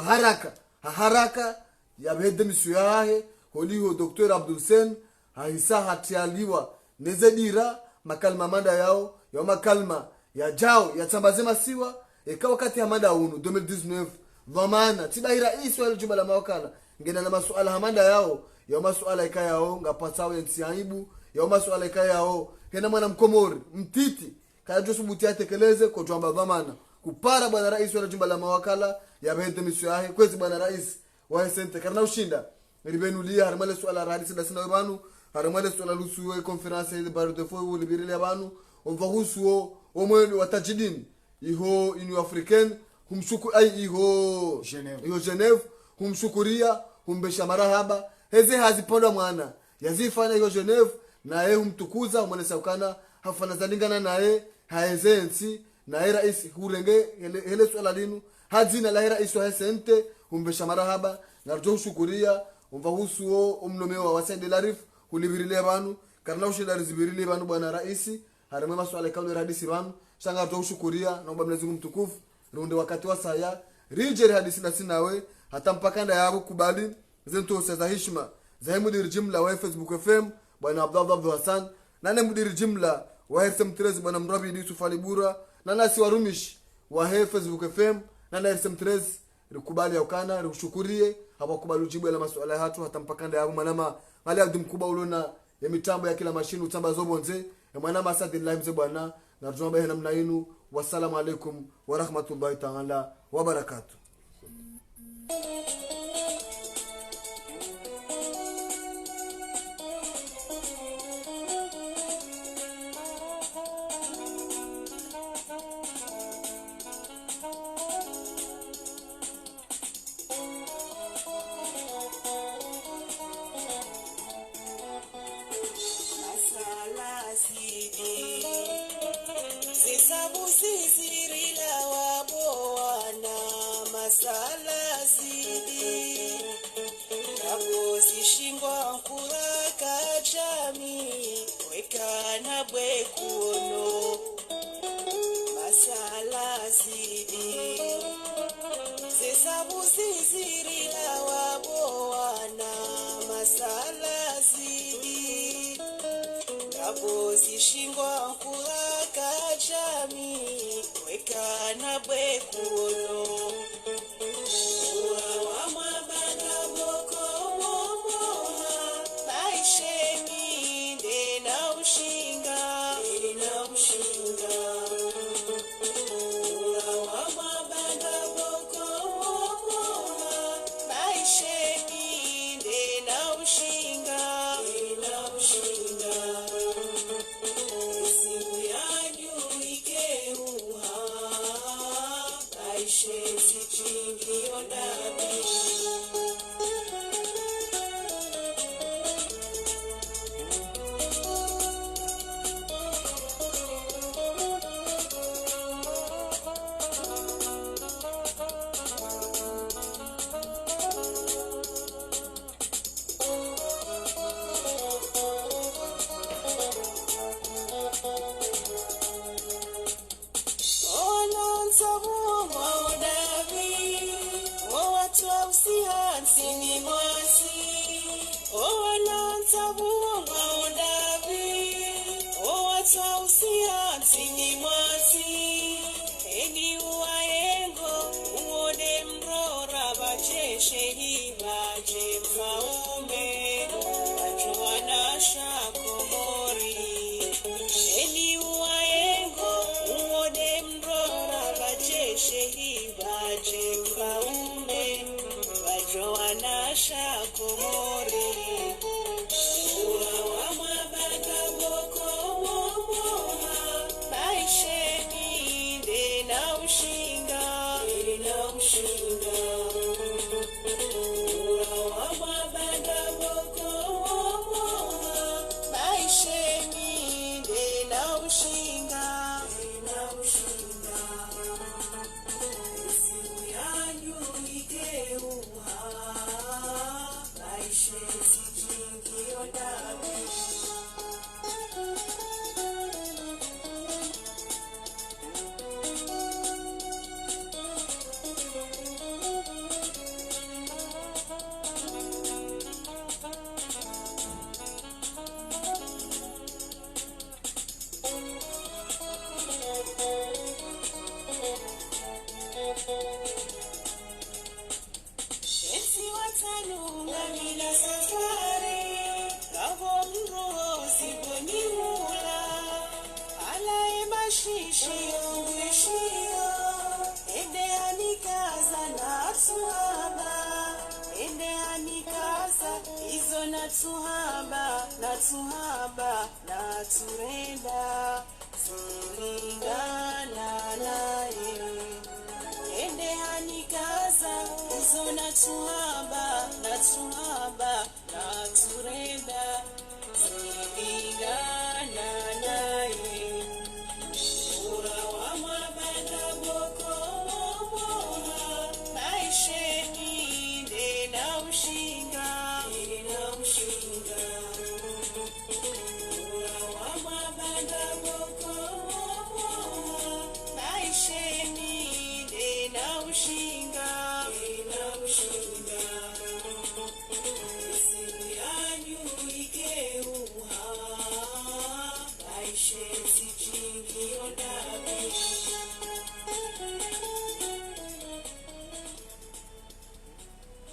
haraka ya behede misuyahe holi ho Dr. Abdul Hussein haisa hatialiwa nezedira makalma manda yao ya makalma ya jao ya tambazema siwa ikawa kati ya manda unu 2019 dhamana tibaira Israel jumla la mawakala ngena na masuala hamanda yao ya masuala ikayao ngapatao yaibu ya masuala ikayao hena mwana mkomori mtiti kajo subuti atekeleze kwa jamba dhamana kupara bwana rais wa jumla la mawakala ya behede misuyahe kwezi bwana rais wa sente karna ushinda ribenulia harmale swala radisi da sina banu harmale swala lusuwe conference de bar de fo libirele banu on va husuo omwe watajidin iho inu africaine humshuku ai iho Geneve humshukuria humbesha marahaba heze haziponda mwana yazifanya iho Geneve na yeye humtukuza umweleza ukana hafana zalingana naye haezensi na yeye rais hurenge hele swala linu hazina la rais wa sente humbesha marahaba na rjo shukuria umva husuo umnomewa wasende larif hulibirile banu karna ushida rizibirile banu bwana raisi harama maswala kauli hadisi banu shanga rjo shukuria naomba Mwenyezi Mungu mtukufu runde wakati wa saya rijeri hadisi na sinawe hata mpakanda yabo kubali zento za heshima za mudir jumla wa Facebook FM bwana Abdul Hassan na mudir jumla wa RSM13 bwana Mrabi Yusuf Alibura na nasi warumishi wa Facebook FM na RSM13 rikubali yakana rishukurie hapa kubali ujibu la masuala hatu hata mpakanda yabo manama mali abdu mkubwa ulona ya mitambo ya kila mashini utamba zobonze ya manama asante live ze bwana na tunaomba namna yenu. Wassalamu alaikum wa rahmatullahi ta'ala wa barakatuh. Shingwa kula kajami weka na bwekulo wa mabanga boko momoha baisheni de na ushinga wa mabanga boko momoha baisheni de na ushinga She